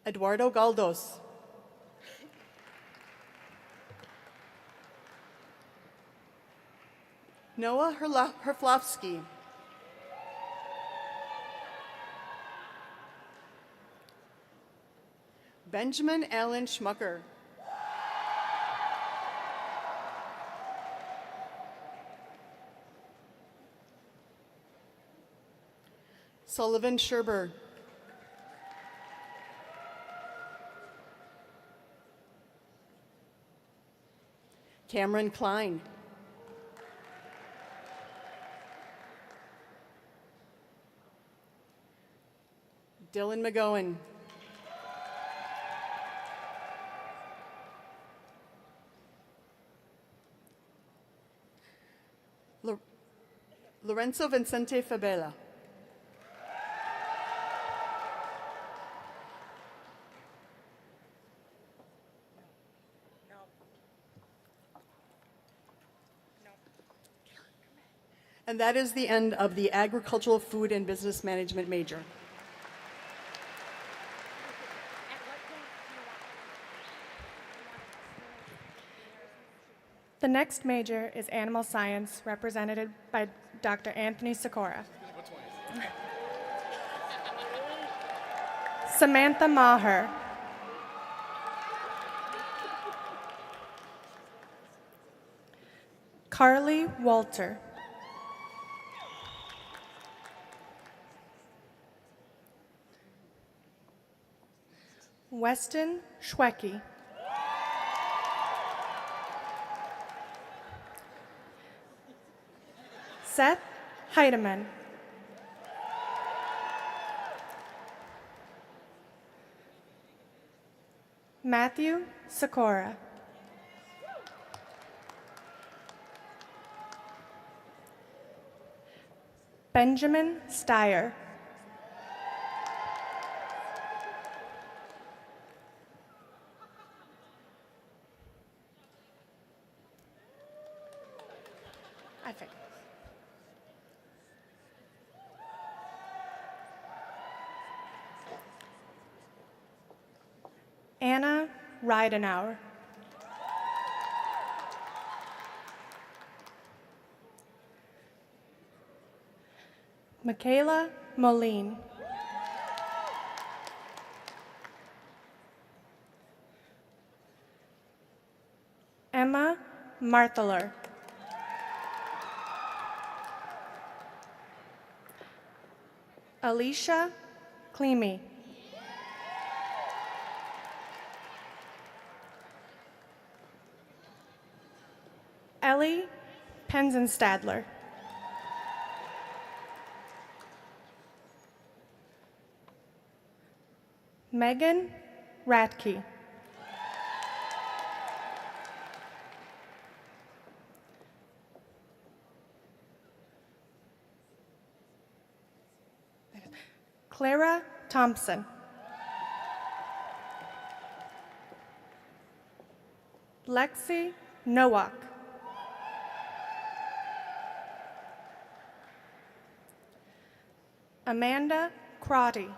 Eduardo Galdos. Noah Herflofsky. Benjamin Allen Schmucker. Sullivan Sherber. Cameron Klein. Dylan McGowan. Lorenzo Vincente Fabela. And that is the end of the Agricultural, Food, and Business Management major. The next major is Animal Science, represented by Dr. Anthony Sikora. Samantha Maher. Carly Walter. Weston Schwecke. Seth Heidemann. Matthew Sikora. Benjamin Steyer. I think. Anna Reidenauer. Michaela Moline. Emma Martheler. Alicia Cleamy. Ellie Penzenstadler. Megan Ratke. Clara Thompson. Lexi Nowak. Amanda Crotty.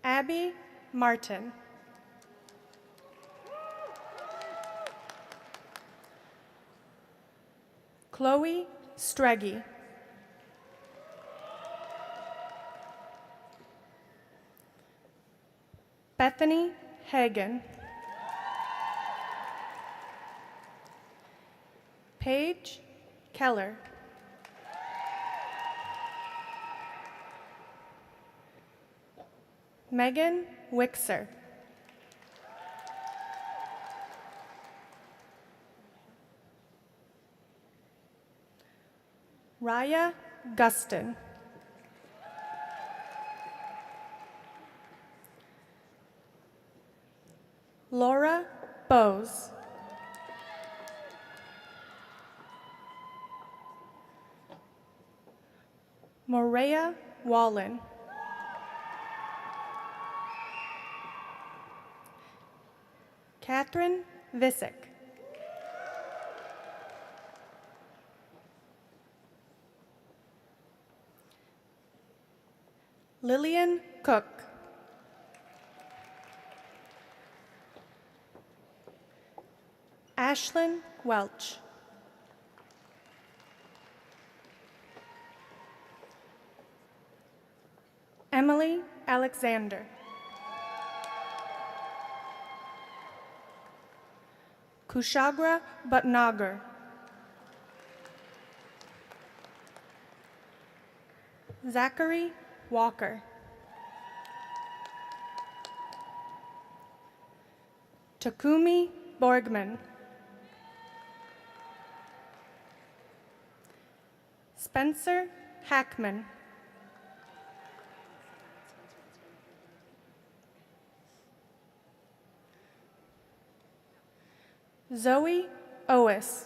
Abby Martin. Chloe Streggy. Bethany Hagan. Paige Keller. Megan Wixer. Raya Gustin. Laura Bose. Morea Wallen. Catherine Visick. Lillian Cook. Ashlyn Welch. Emily Alexander. Kushagra Bhatnagar. Zachary Walker. Takumi Borgman. Spencer Hackman. Zoe Owis.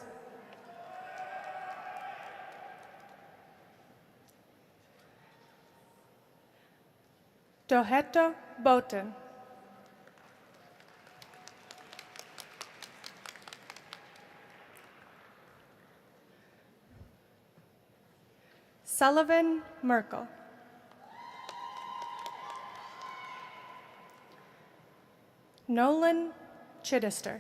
Doheto Boten. Sullivan Merkel. Nolan Chittister.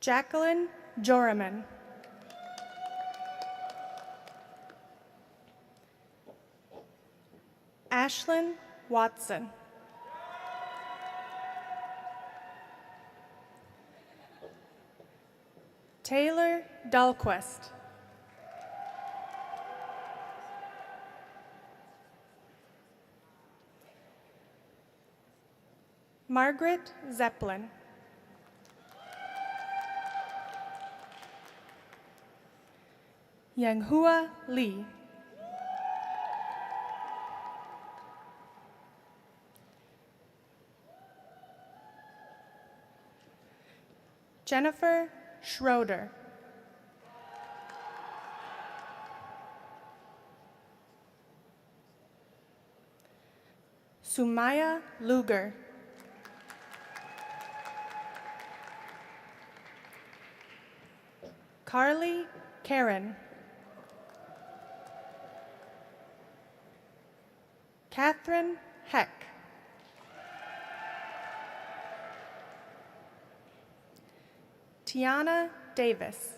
Jacqueline Joraman. Ashlyn Watson. Taylor Dahlquist. Margaret Zeppelin. Yanghua Lee. Jennifer Schroeder. Sumaya Luger. Carly Karen. Catherine Heck. Tiana Davis.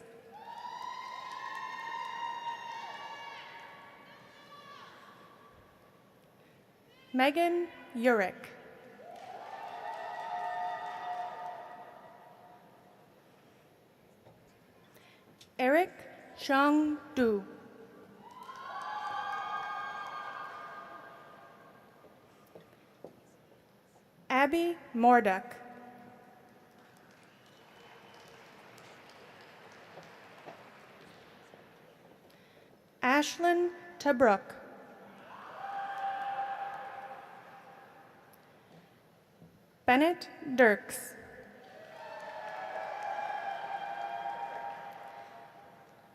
Megan Urick. Eric Shang Du. Abby Morduck. Ashlyn Tabrook. Bennett Dirks.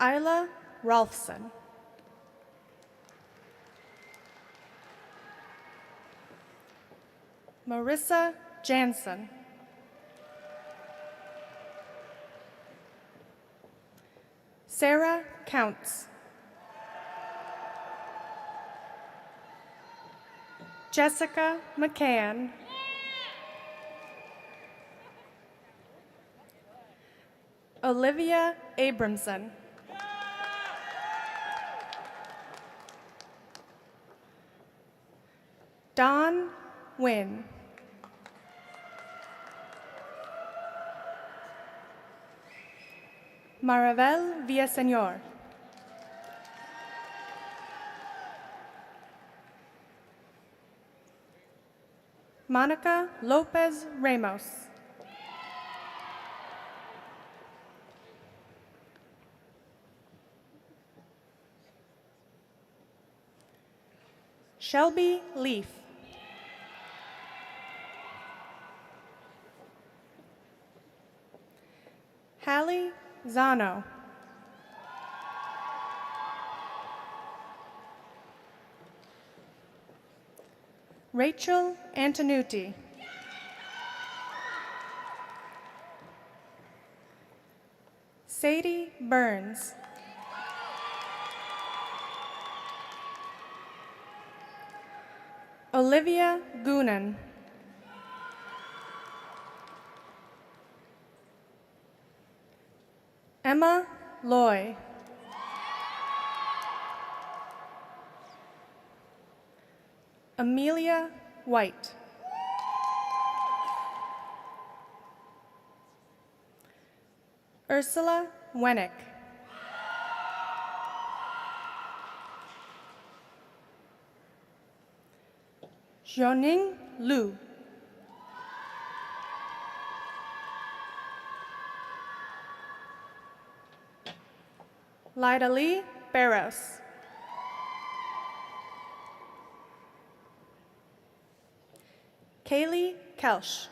Isla Rolfson. Marissa Jansen. Sarah Counts. Jessica McCann. Olivia Abramson. Dawn Wynn. Maravel Villaseñor. Monica Lopez Ramos. Shelby Leaf. Hallie Zano. Rachel Antonucci. Sadie Burns. Olivia Goonan. Emma Loy. Amelia White. Ursula Wennick. Zhoning Liu. Lida Lee Barros. Kaylee Kelsch.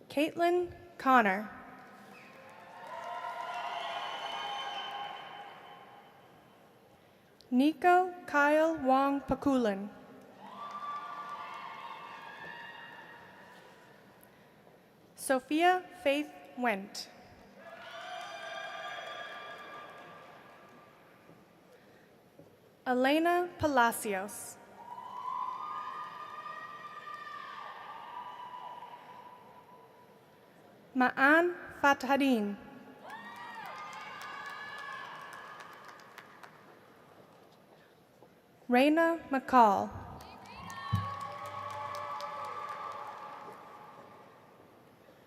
Caitlin Connor. Nico Kyle Wong Pakulin. Sophia Faith Wendt. Elena Palacios. Ma'an Fathadin. Raina McCall.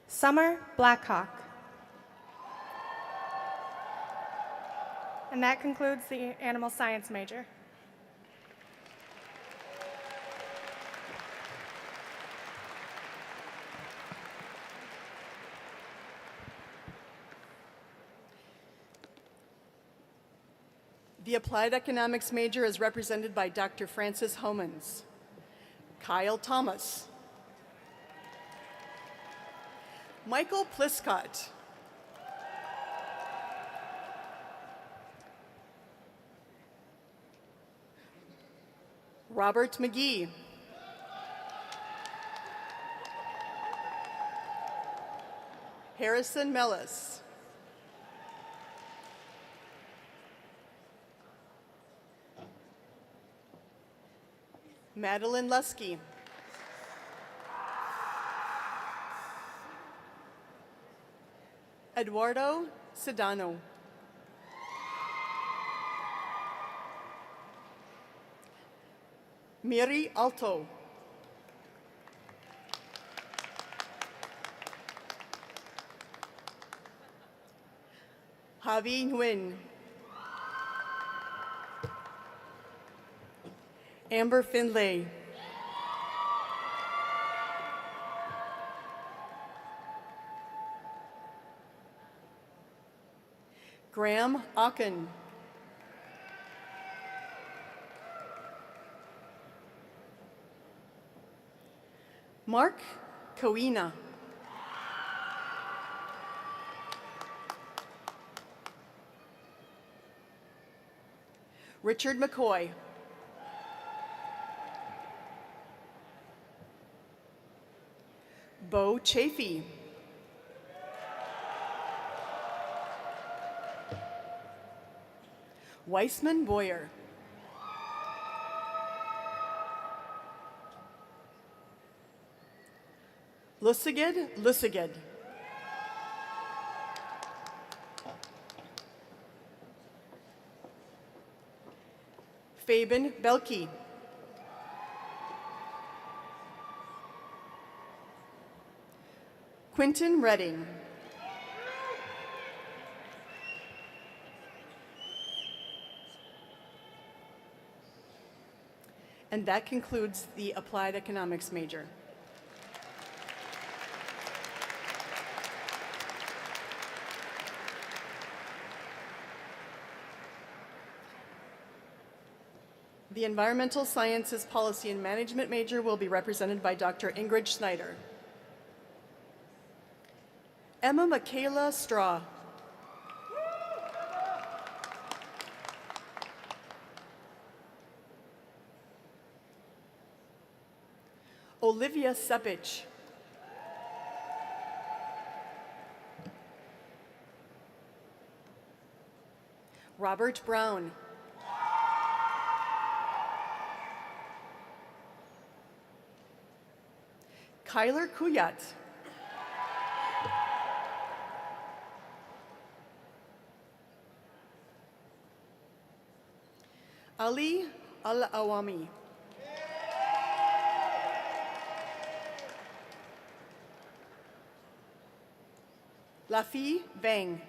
Summer Blackhawk. And that concludes the animal science major. The applied economics major is represented by Dr. Francis Homans. Kyle Thomas. Michael Pliscott. Robert McGee. Harrison Mellis. Madeline Lusky. Eduardo Sedano. Miri Alto. Javi Nguyen. Amber Finlay. Graham Ocken. Mark Kawina. Richard McCoy. Bo Chafee. Weissman Boyer. Lussiged. Fabian Belke. Quentin Redding. And that concludes the applied economics major. The environmental sciences policy and management major will be represented by Dr. Ingrid Schneider. Emma Michaela Straw. Olivia Sepich. Robert Brown. Kyler Kuyat. Ali Al-Awami. Lafi Vang.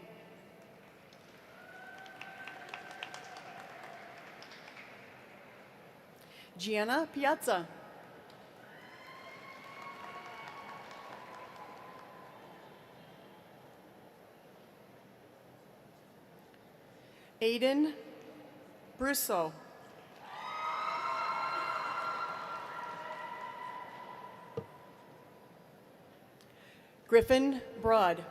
Gianna Piazza. Aiden Brusso. Griffin Broad.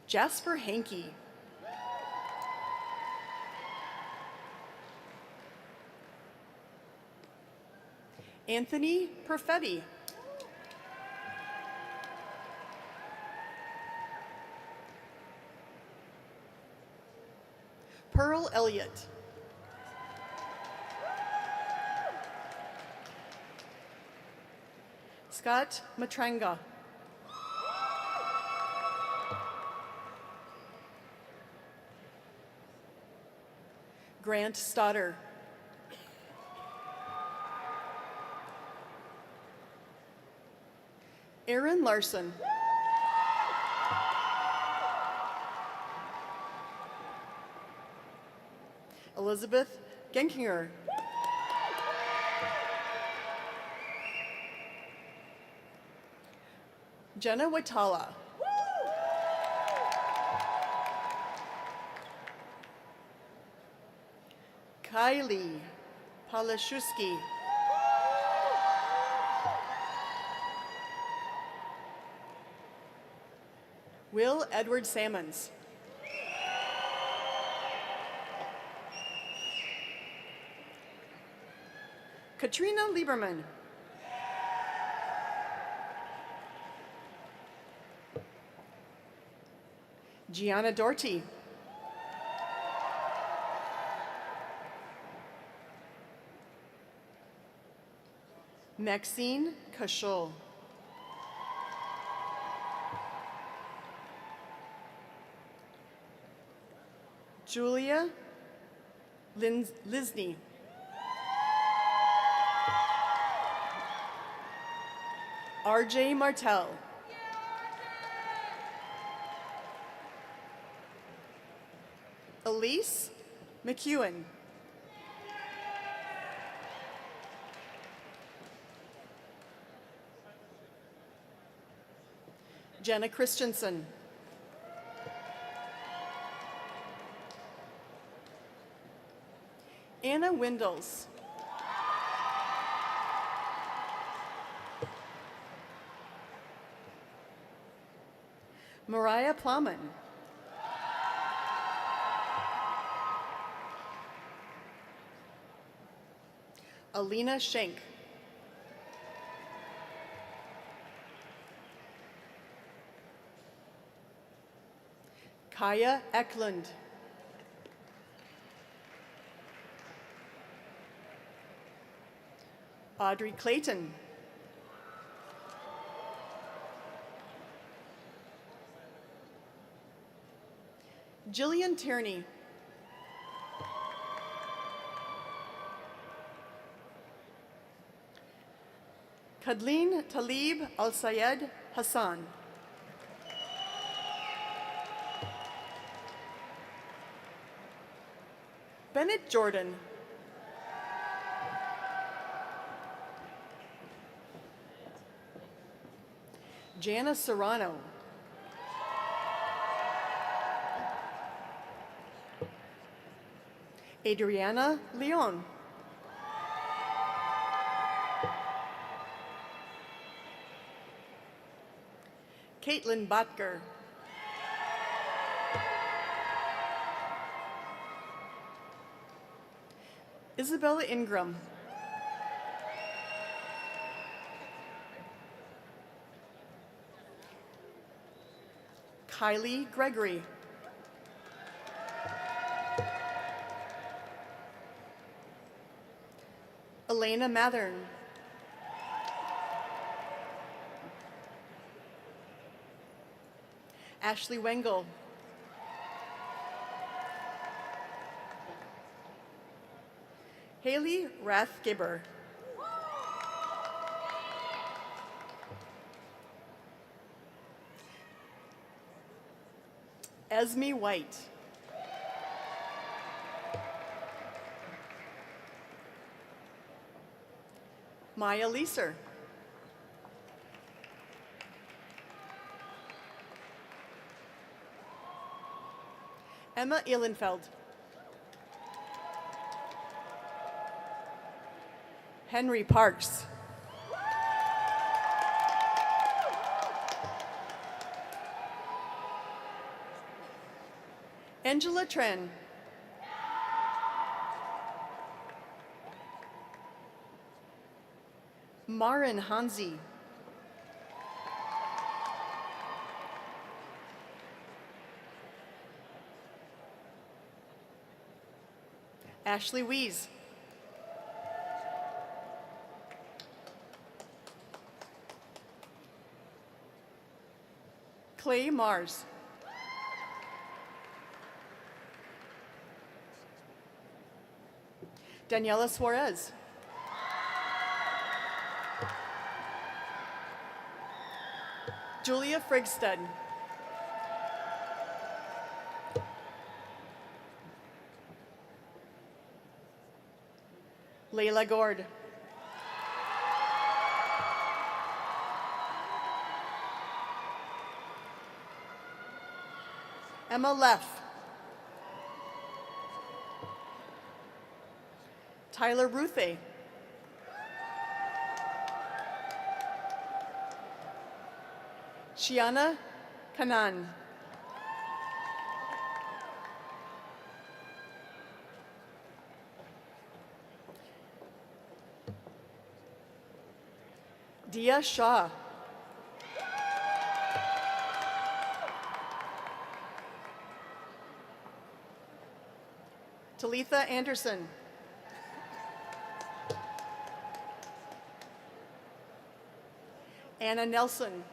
Jasper Hankey. Anthony Perfetti. Pearl Elliott. Scott Matranga. Grant Stoddard. Aaron Larson. Elizabeth Genkinger. Jenna Watala. Kylie Palaszewski. Will Edward Sammons. Katrina Lieberman. Gianna Doherty. Maxine Cashol. Julia Lisney. RJ Martell. Elise McEwen. Jenna Christensen. Anna Windles. Mariah Plowman. Alina Schenk. Kaya Eklund. Audrey Clayton. Jillian Tierney. Kadleen Talib Al-Sayed Hassan. Bennett Jordan. Jana Serrano. Adriana Leon. Caitlin Botker. Isabella Ingram. Kylie Gregory. Elena Mathern. Ashley Wengel. Haley Rathgibber. Esme White. Maya Leeser. Emma Ihlenfeld. Henry Parks. Angela Tren. Maren Hansi. Ashley Wees. Clay Mars. Daniela Suarez. Julia Frigsted. Layla Gord. Emma Leff. Tyler Ruthe. Shiana Kanan. Dia Shah. Talitha Anderson. Anna Nelson.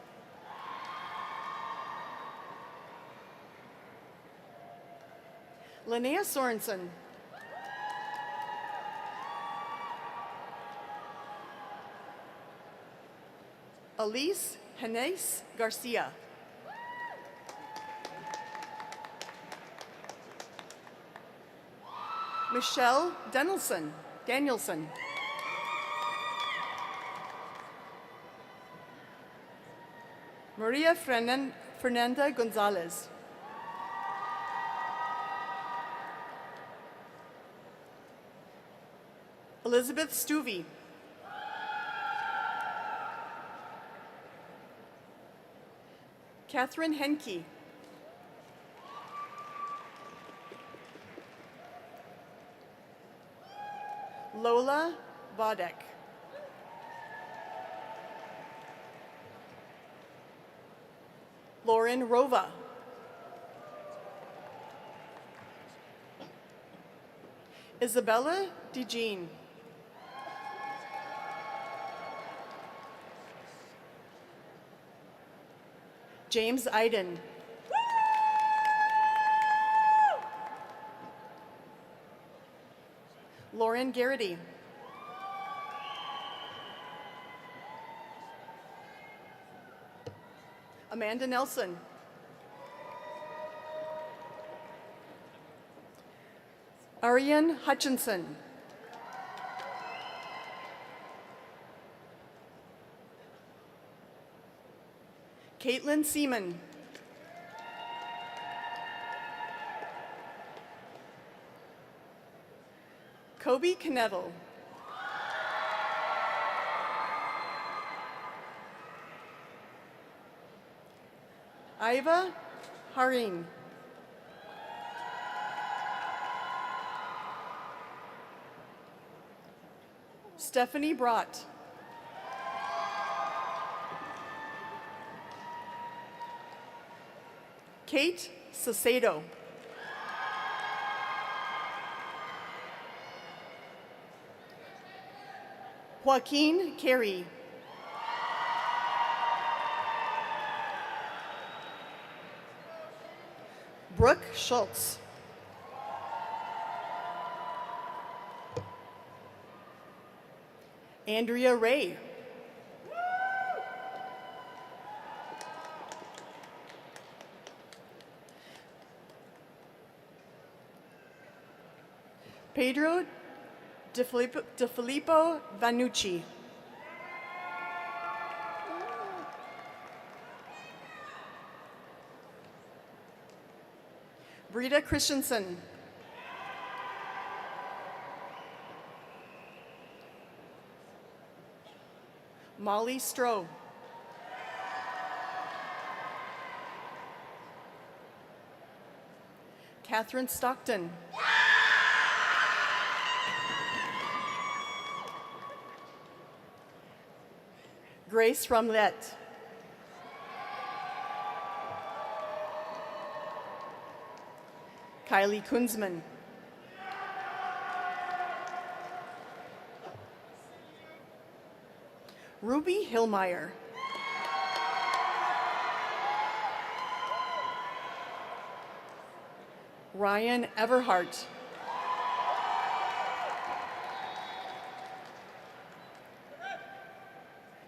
Linnea Sorensen. Elise Hennes Garcia. Michelle Danielson. Maria Fernanda Gonzalez. Elizabeth Stuvey. Catherine Henke. Lola Vodek. Lauren Rova. Isabella DeJean. James Iden. Lauren Garrity. Amanda Nelson. Ariane Hutchinson. Caitlin Seaman. Kobe Knettle. Iva Harin. Stephanie Brott. Kate Sacedo. Joaquin Carey. Brooke Schultz. Andrea Ray. Pedro De Filippo Vanucci. Rita Christensen. Molly Stroh. Catherine Stockton. Grace Ramlette. Kylie Kunzman. Ruby Hillmeyer. Ryan Everhart.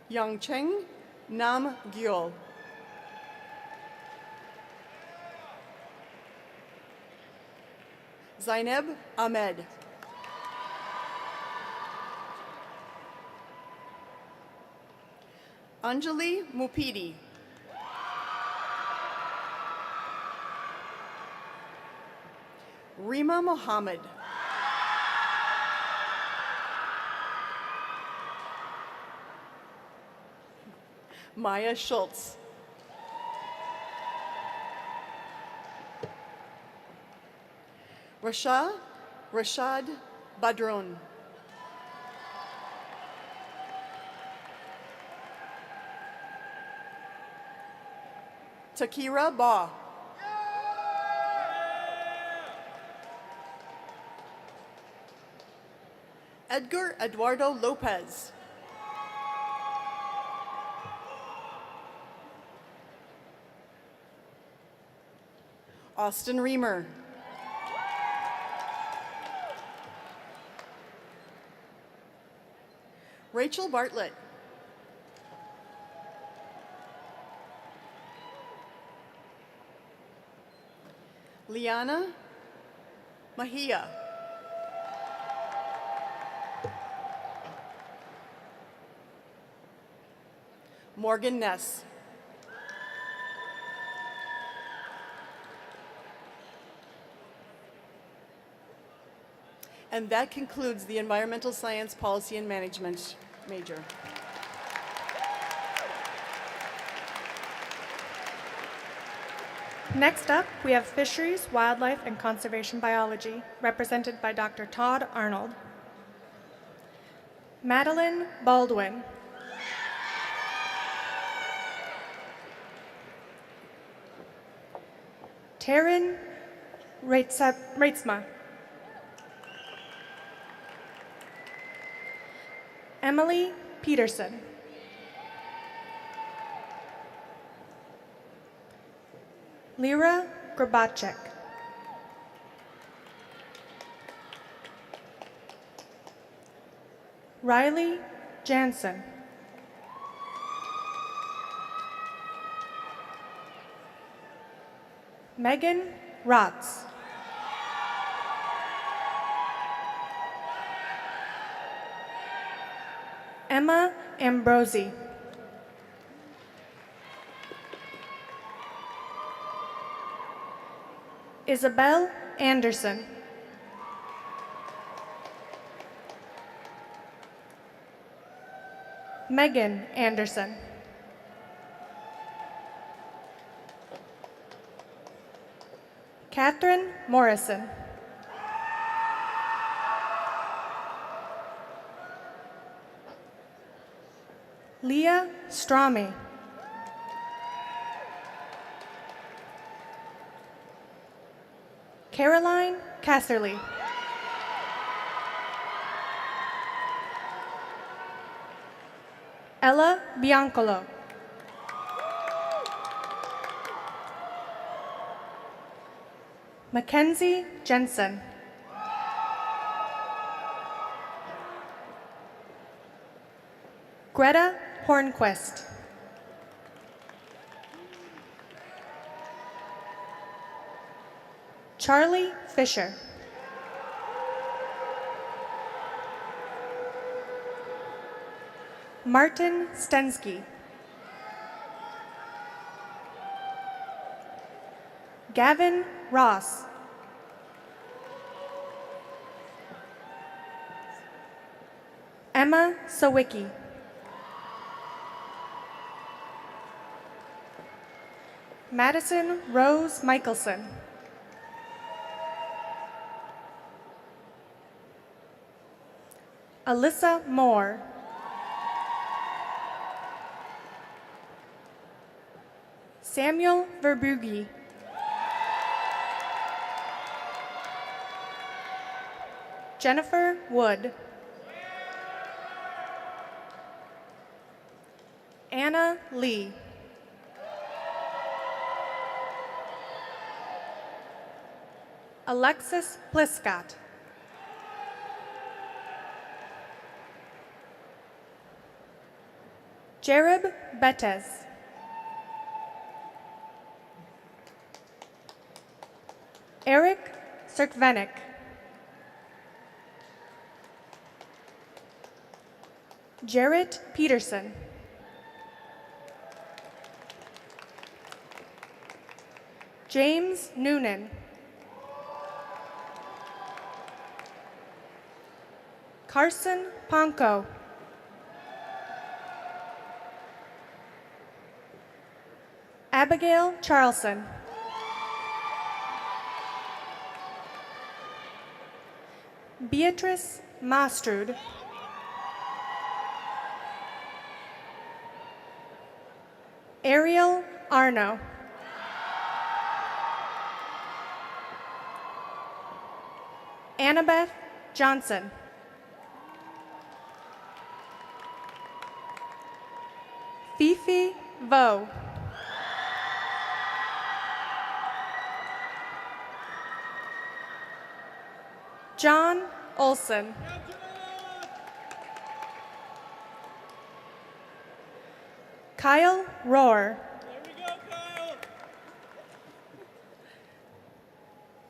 Yang Cheng Nam Gyol. Zainab Ahmed. Anjali Mupidi. Rima Mohammed. Maya Schultz. Rashad Badron. Takira Ba. Edgar Eduardo Lopez. Austin Reamer. Rachel Bartlett. Liana Mahia. Morgan Ness. And that concludes the Environmental Science Policy and Management major. Next up, we have Fisheries, Wildlife, and Conservation Biology, represented by Dr. Todd Arnold. Madeline Baldwin. Taryn Reitzma. Emily Peterson. Lyra Grabacek. Riley Jansen. Megan Rotz. Emma Ambrosi. Isabel Anderson. Megan Anderson. Catherine Morrison. Leah Strami. Caroline Casserly. Ella Biancolo. Mackenzie Jensen. Greta Hornquist. Charlie Fisher. Martin Stensky. Gavin Ross. Emma Sawicki. Madison Rose Michelson. Alyssa Moore. Samuel Verbugi. Jennifer Wood. Anna Lee. Alexis Pliscott. Jereb Betez. Eric Sirkvenik. Jarrett Peterson. James Noonan. Carson Ponko. Abigail Charlson. Beatrice Mastrud. Ariel Arno. Annabeth Johnson. Fifi Vo. John Olson. Kyle Rohr.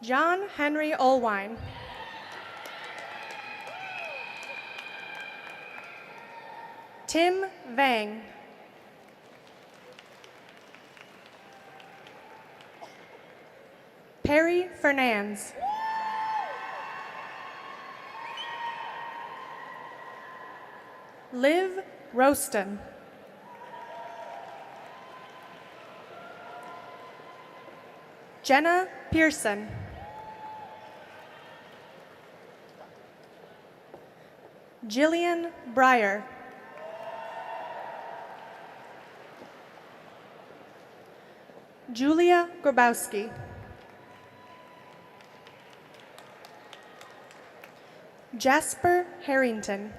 John Henry Olwine. Tim Vang. Perry Fernandes. Liv Roston. Jenna Pearson. Jillian Breyer. Julia Grabowski. Jasper Harrington.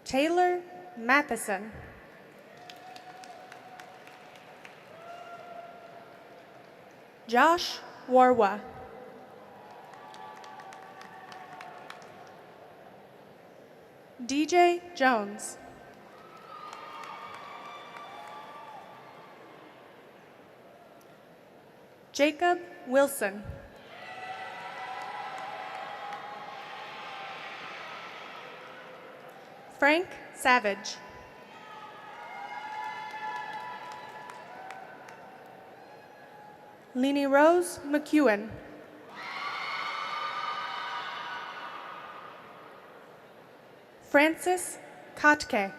Taylor Matheson. Josh Warwa. DJ Jones. Jacob Wilson. Frank Savage. Lenny Rose McEwen. Francis Kotke.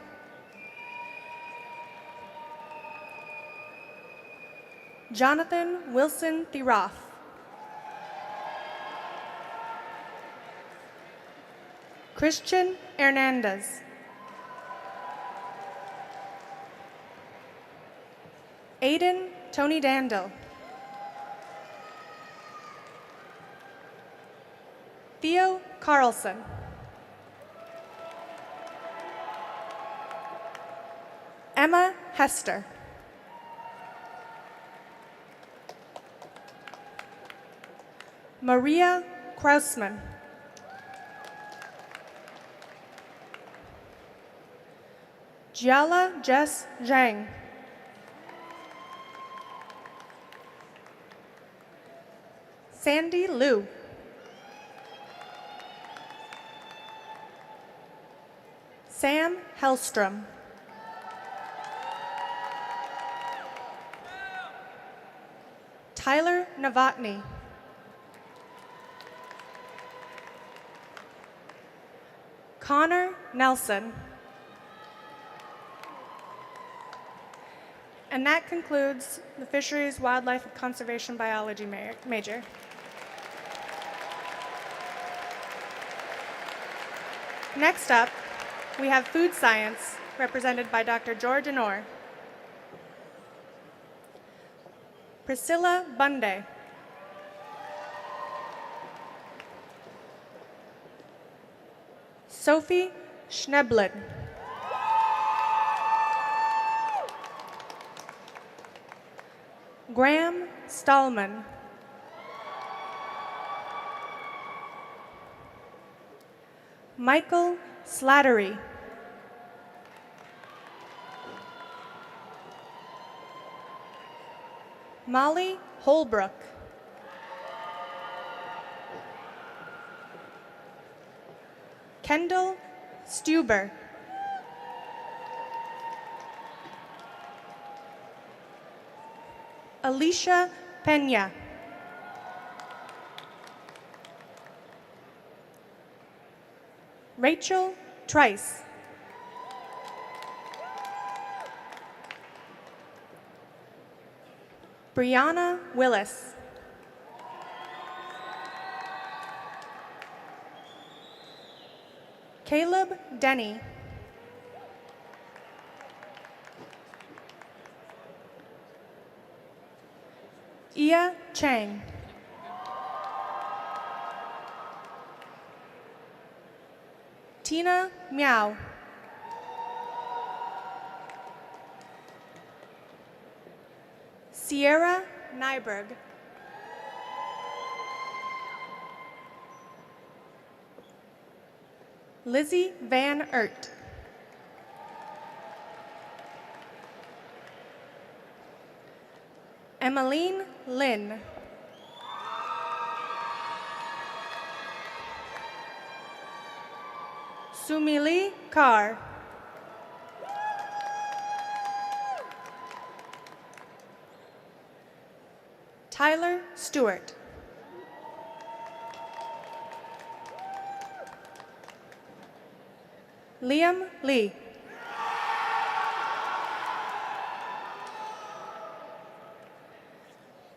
Jonathan Wilson Thiroff. Christian Hernandez. Aiden Tony Dandel. Theo Carlson. Emma Hester. Maria Krausman. Jiala Jess Zhang. Sandy Liu. Sam Hellstrom. Tyler Novotny. Connor Nelson. And that concludes the Fisheries, Wildlife, and Conservation Biology major. Next up, we have Food Science, represented by Dr. George Honor. Priscilla Bunday. Sophie Schneblin. Graham Stallman. Michael Slattery. Molly Holbrook. Kendall Stuber. Alicia Pena. Rachel Trice. Brianna Willis. Caleb Denny. Ia Chang. Tina Miao. Sierra Nyberg. Lizzie Van Ert. Emmeline Lin. Sumili Kaur. Tyler Stewart. Liam Lee.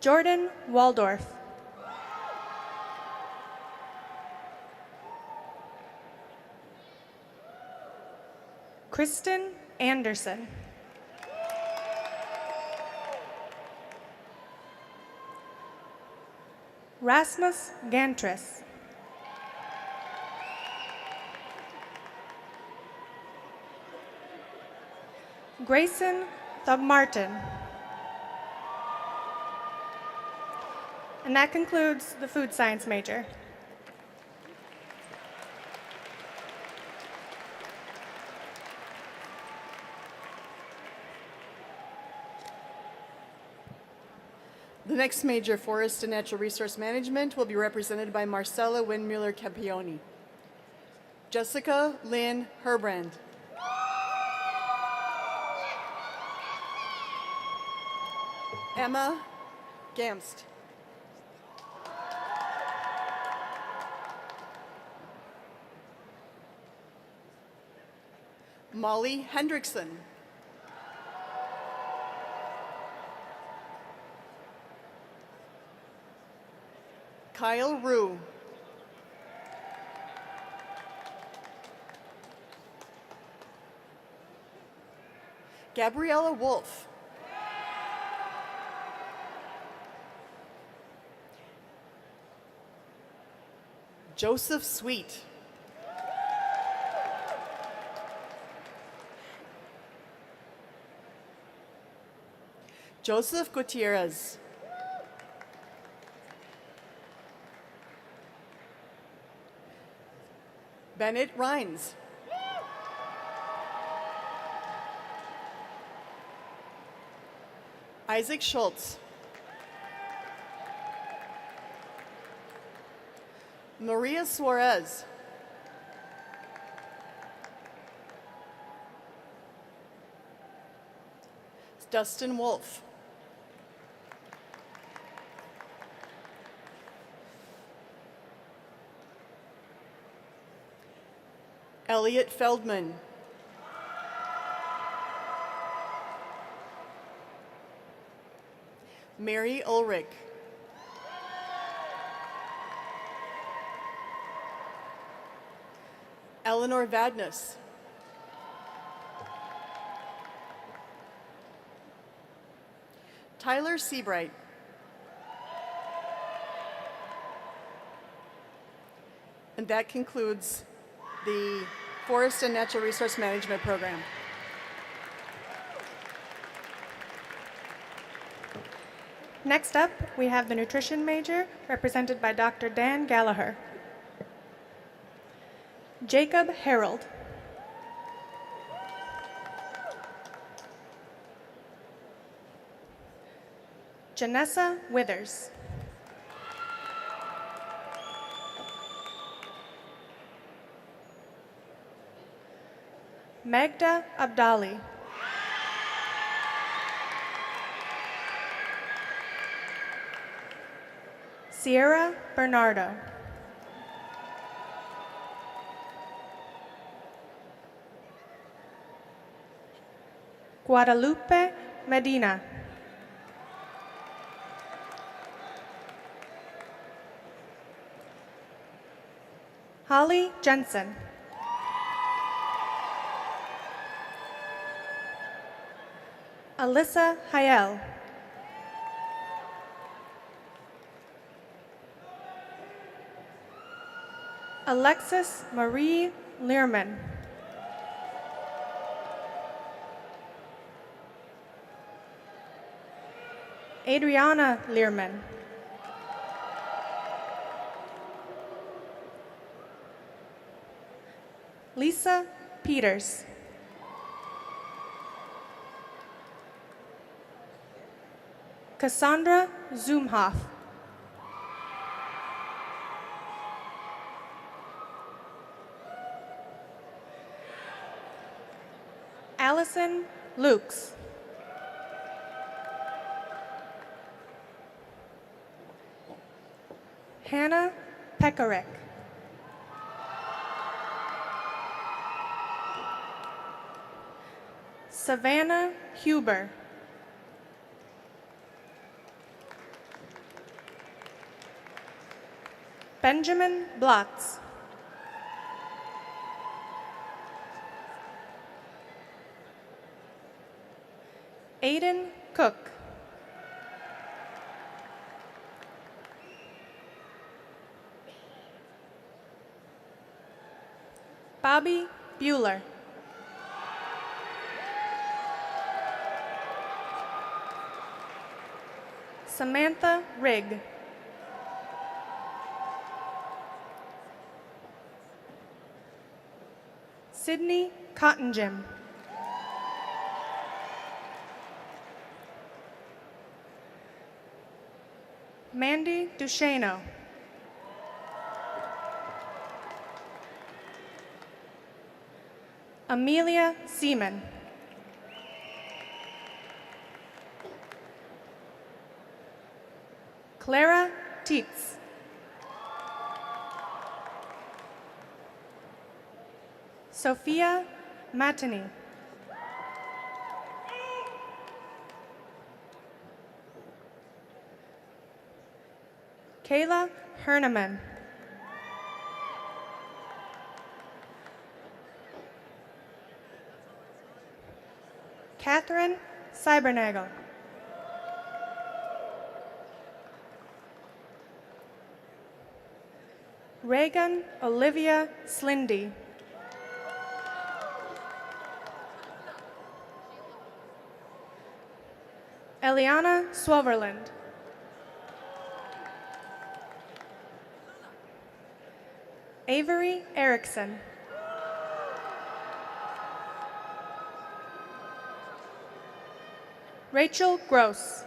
Jordan Waldorf. Kristen Anderson. Rasmus Gantris. Grayson Thugmartin. And that concludes the food science major. The next major, Forest and Natural Resource Management, will be represented by Marcella Windmuller Campioni. Jessica Lynn Herbrand. Emma Gamst. Molly Hendrickson. Kyle Rue. Gabriella Wolf. Joseph Sweet. Joseph Gutierrez. Bennett Rhines. Isaac Schultz. Maria Suarez. Dustin Wolf. Elliot Feldman. Mary Ulrich. Eleanor Vadnais. Tyler Seabright. And that concludes the Forest and Natural Resource Management program. Next up, we have the nutrition major, represented by Dr. Dan Gallagher. Jacob Harold. Janessa Withers. Magda Abdali. Sierra Bernardo. Guadalupe Medina. Holly Jensen. Alyssa Hayel. Alexis Marie Learman. Adriana Learman. Lisa Peters. Cassandra Zoomhoff. Allison Lukes. Hannah Pekarek. Savannah Huber. Benjamin Blotz. Aiden Cook. Bobby Bueller. Samantha Rigg. Sydney Cottonjim. Mandy Duchesneau. Amelia Seaman. Clara Tietz. Sophia Matany. Kayla Herneman. Catherine Cybernagel. Reagan Olivia Slindy. Eliana Swoverland. Avery Erickson. Rachel Gross.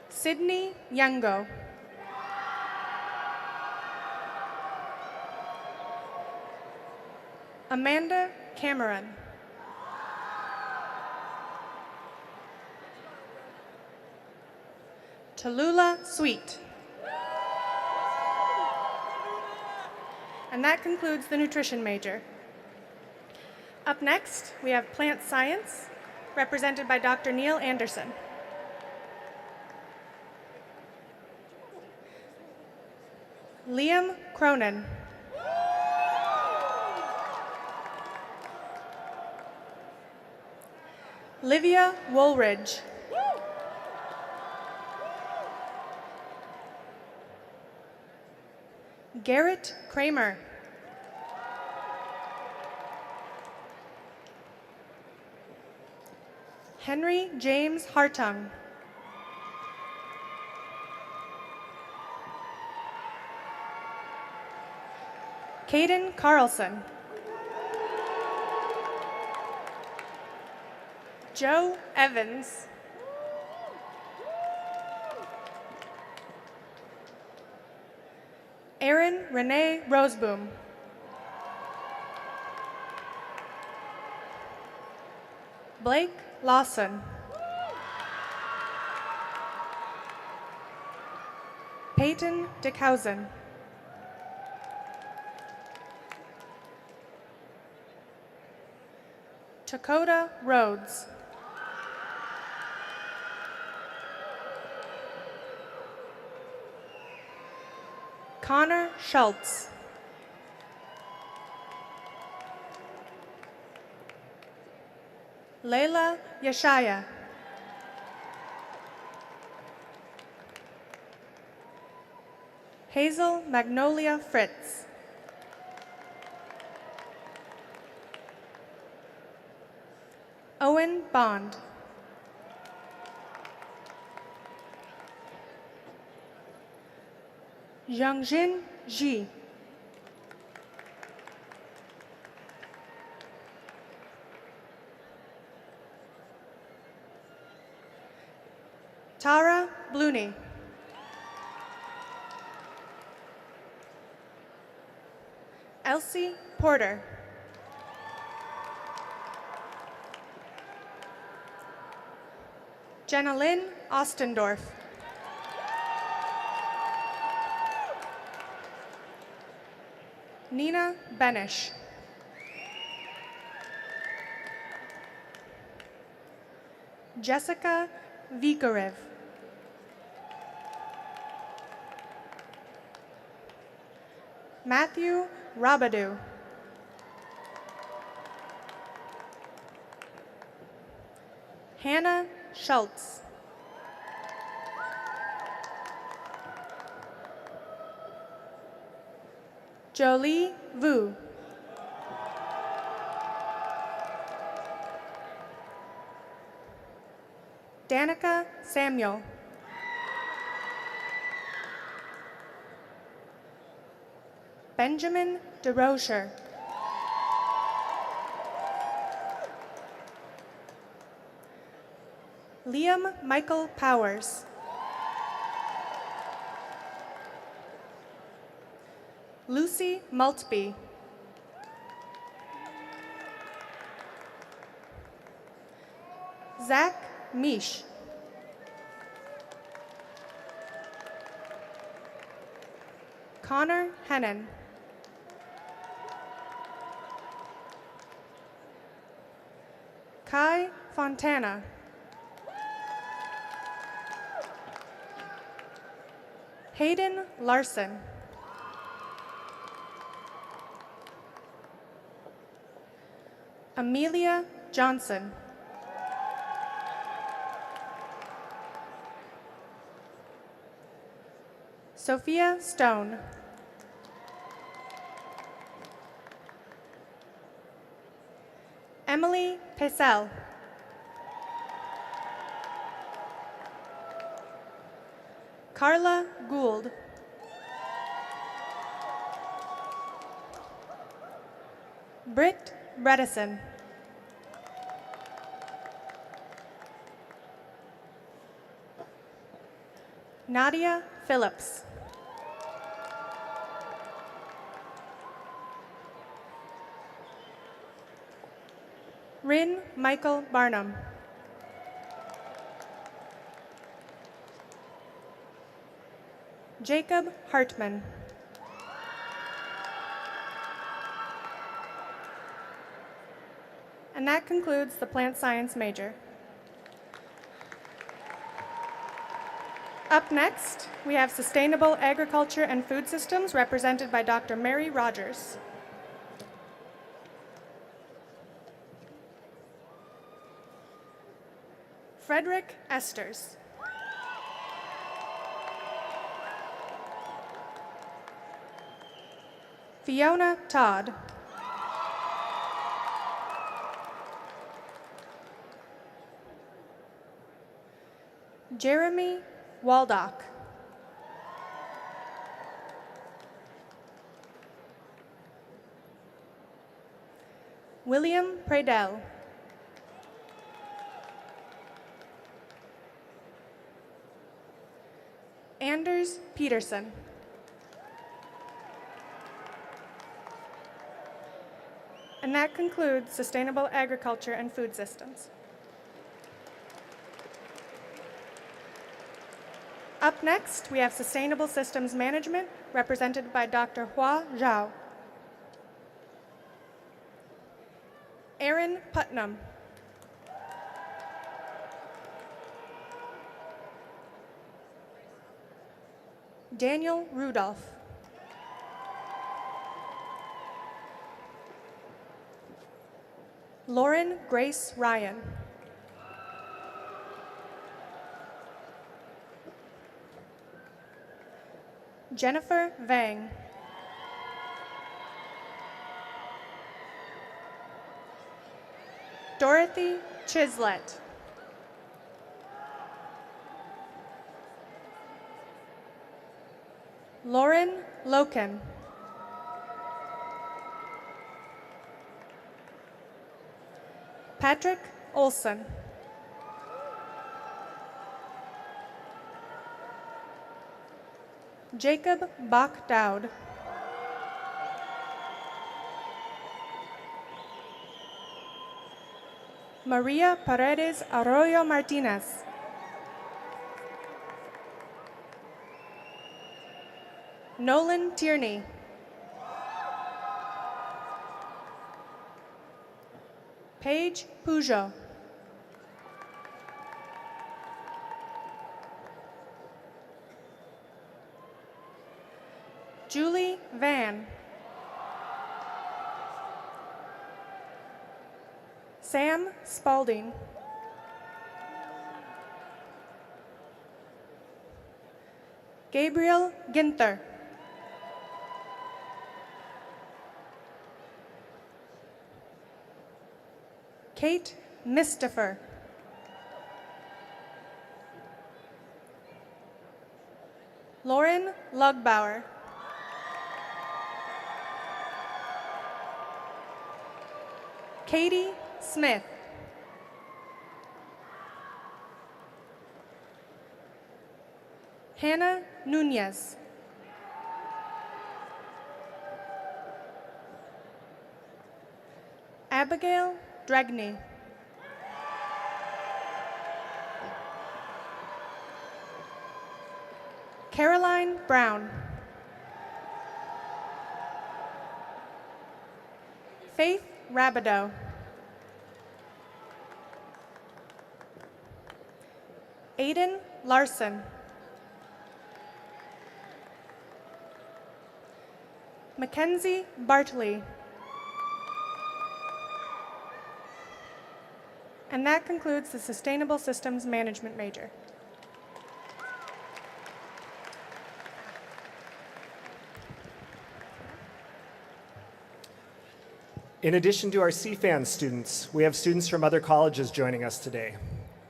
Sydney Yango. Amanda Cameron. Tallulah Sweet. And that concludes the nutrition major. Up next, we have plant science, represented by Dr. Neil Anderson. Liam Cronin. Livia Woolridge. Garrett Kramer. Henry James Hartung. Caden Carlson. Joe Evans. Erin Renee Roseboom. Blake Lawson. Peyton DeKhausen. Dakota Rhodes. Connor Schultz. Layla Yeshaya. Hazel Magnolia Fritz. Owen Bond. Yangjin Ji. Tara Blooney. Elsie Porter. Jenna Lynn Ostendorf. Nina Benish. Jessica Vikarev. Matthew Rabadou. Hannah Schultz. Jolie Vu. Danica Samuel. Benjamin DeRocher. Liam Michael Powers. Lucy Maltby. Zach Misch. Connor Hennon. Kai Fontana. Hayden Larson. Amelia Johnson. Sophia Stone. Emily Pesel. Carla Gould. Britt Bredesen. Nadia Phillips. Rin Michael Barnum. Jacob Hartman. And that concludes the plant science major. Up next, we have Sustainable Agriculture and Food Systems, represented by Dr. Mary Rogers. Frederick Esters. Fiona Todd. Jeremy Waldock. William Pradell. Anders Peterson. And that concludes Sustainable Agriculture and Food Systems. Up next, we have Sustainable Systems Management, represented by Dr. Hua Zhao. Aaron Putnam. Daniel Rudolph. Lauren Grace Ryan. Jennifer Vang. Dorothy Chislett. Lauren Loken. Patrick Olson. Jacob Bach-Dowd. Maria Paredes Arroyo Martinez. Nolan Tierney. Paige Peugeot. Julie Van. Sam Spalding. Gabriel Ginther. Kate Mistifer. Lauren Lugbauer. Katie Smith. Hannah Nunez. Abigail Dragney. Caroline Brown. Faith Rabideau. Aiden Larson. Mackenzie Bartley. And that concludes the Sustainable Systems Management major. In addition to our CFANS students, we have students from other colleges joining us today.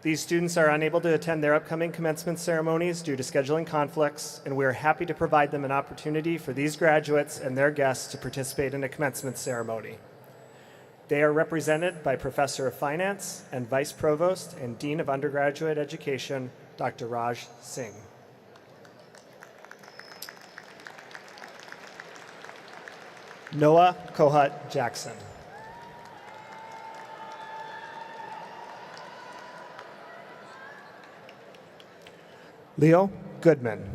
These students are unable to attend their upcoming commencement ceremonies due to scheduling conflicts, and we are happy to provide them an opportunity for these graduates and their guests to participate in a commencement ceremony. They are represented by Professor of Finance and Vice Provost and Dean of Undergraduate Education, Dr. Raj Singh. Noah Kohat Jackson. Leo Goodman.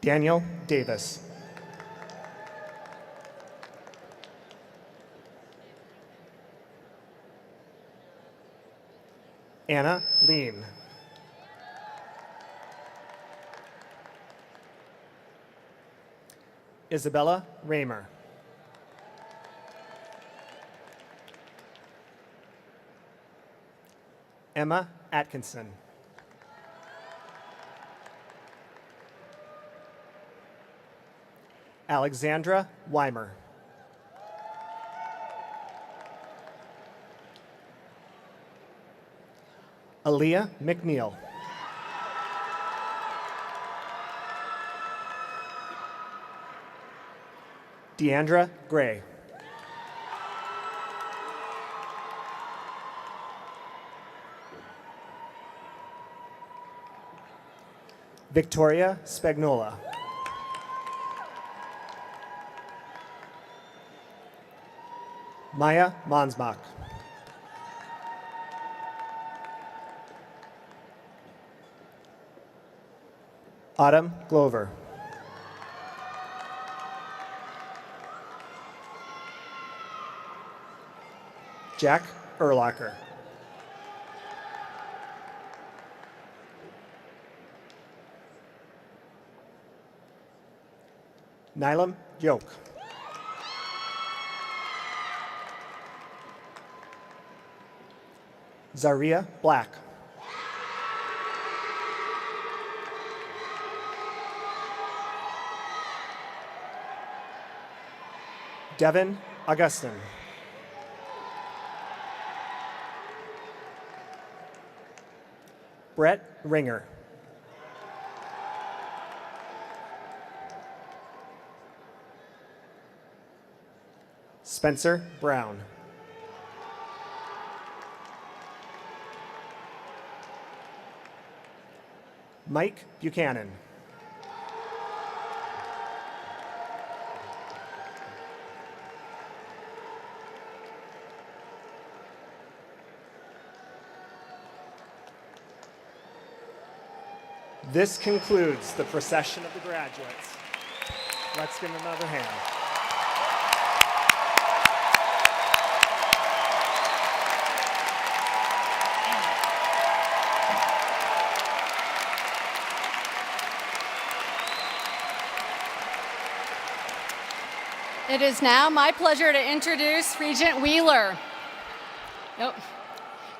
Daniel Davis. Anna Lean. Isabella Raymer. Emma Atkinson. Alexandra Weimer. Aaliyah McNeil. Deandra Gray. Victoria Spagnola. Maya Mansbach. Autumn Glover. Jack Erlacher. Nylam Yoke. Zaria Black. Devin Augustin. Brett Ringer. Spencer Brown. Mike Buchanan. This concludes the procession of the graduates. Let's give them another hand. It is now my pleasure to introduce Regent Wheeler. Nope,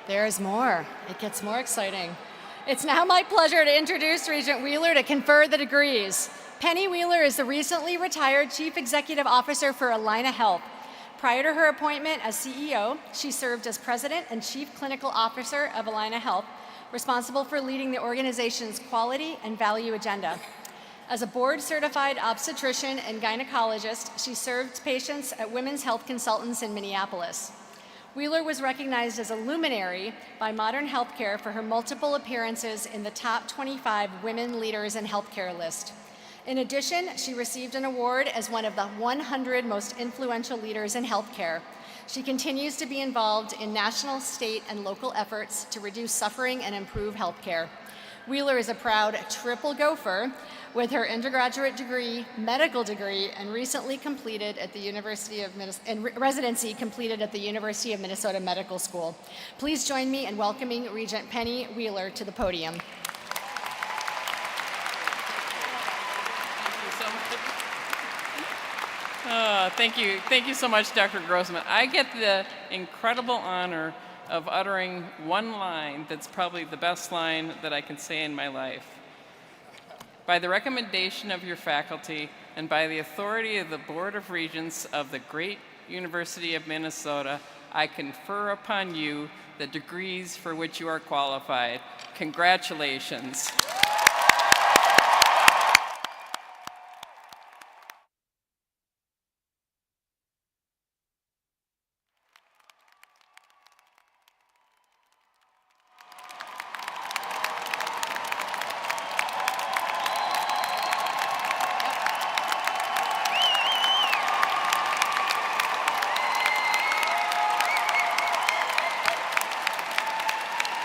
there's more. It gets more exciting. It's now my pleasure to introduce Regent Wheeler to confer the degrees. Penny Wheeler is the recently retired Chief Executive Officer for Alumni Health. Prior to her appointment as CEO, she served as President and Chief Clinical Officer of Alumni Health, responsible for leading the organization's quality and value agenda. As a board-certified obstetrician and gynecologist, she served patients at Women's Health Consultants in Minneapolis. Wheeler was recognized as a luminary by Modern Healthcare for her multiple appearances in the top 25 women leaders in healthcare list. In addition, she received an award as one of the 100 most influential leaders in healthcare. She continues to be involved in national, state, and local efforts to reduce suffering and improve healthcare. Wheeler is a proud triple gopher with her undergraduate degree, medical degree, and recently completed at the residency completed at the University of Minnesota Medical School. Please join me in welcoming Regent Penny Wheeler to the podium. Thank you so much, Dr. Grossman. I get the incredible honor of uttering one line that's probably the best line that I can say in my life. By the recommendation of your faculty and by the authority of the Board of Regents of the great University of Minnesota, I confer upon you the degrees for which you are qualified. Congratulations.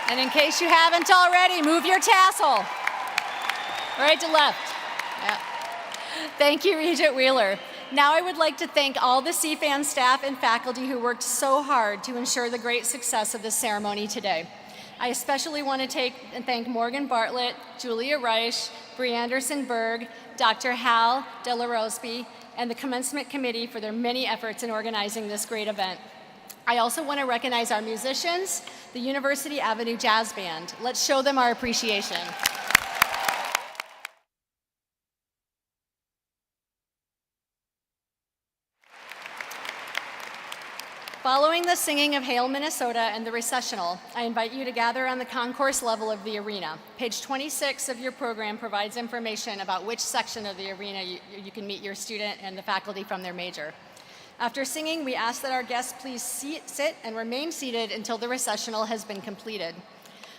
And in case you haven't already, move your tassel. Right to left. Yeah. Thank you, Regent Wheeler. Now I would like to thank all the CFANS staff and faculty who worked so hard to ensure the great success of this ceremony today. I especially want to thank Morgan Bartlett, Julia Reich, Bree Anderson-Berg, Dr. Hal Delarosby, and the Commencement Committee for their many efforts in organizing this great event. I also want to recognize our musicians, the University Avenue Jazz Band. Let's show them our appreciation. Following the singing of Hail Minnesota and the Recessional, I invite you to gather on the concourse level of the arena. Page 26 of your program provides information about which section of the arena you can meet your student and the faculty from their major. After singing, we ask that our guests please sit and remain seated until the Recessional has been completed.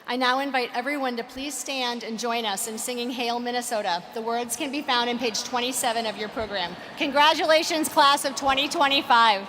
I now invite everyone to please stand and join us in singing Hail Minnesota. The words can be found in page 27 of your program. Congratulations, class of 2025.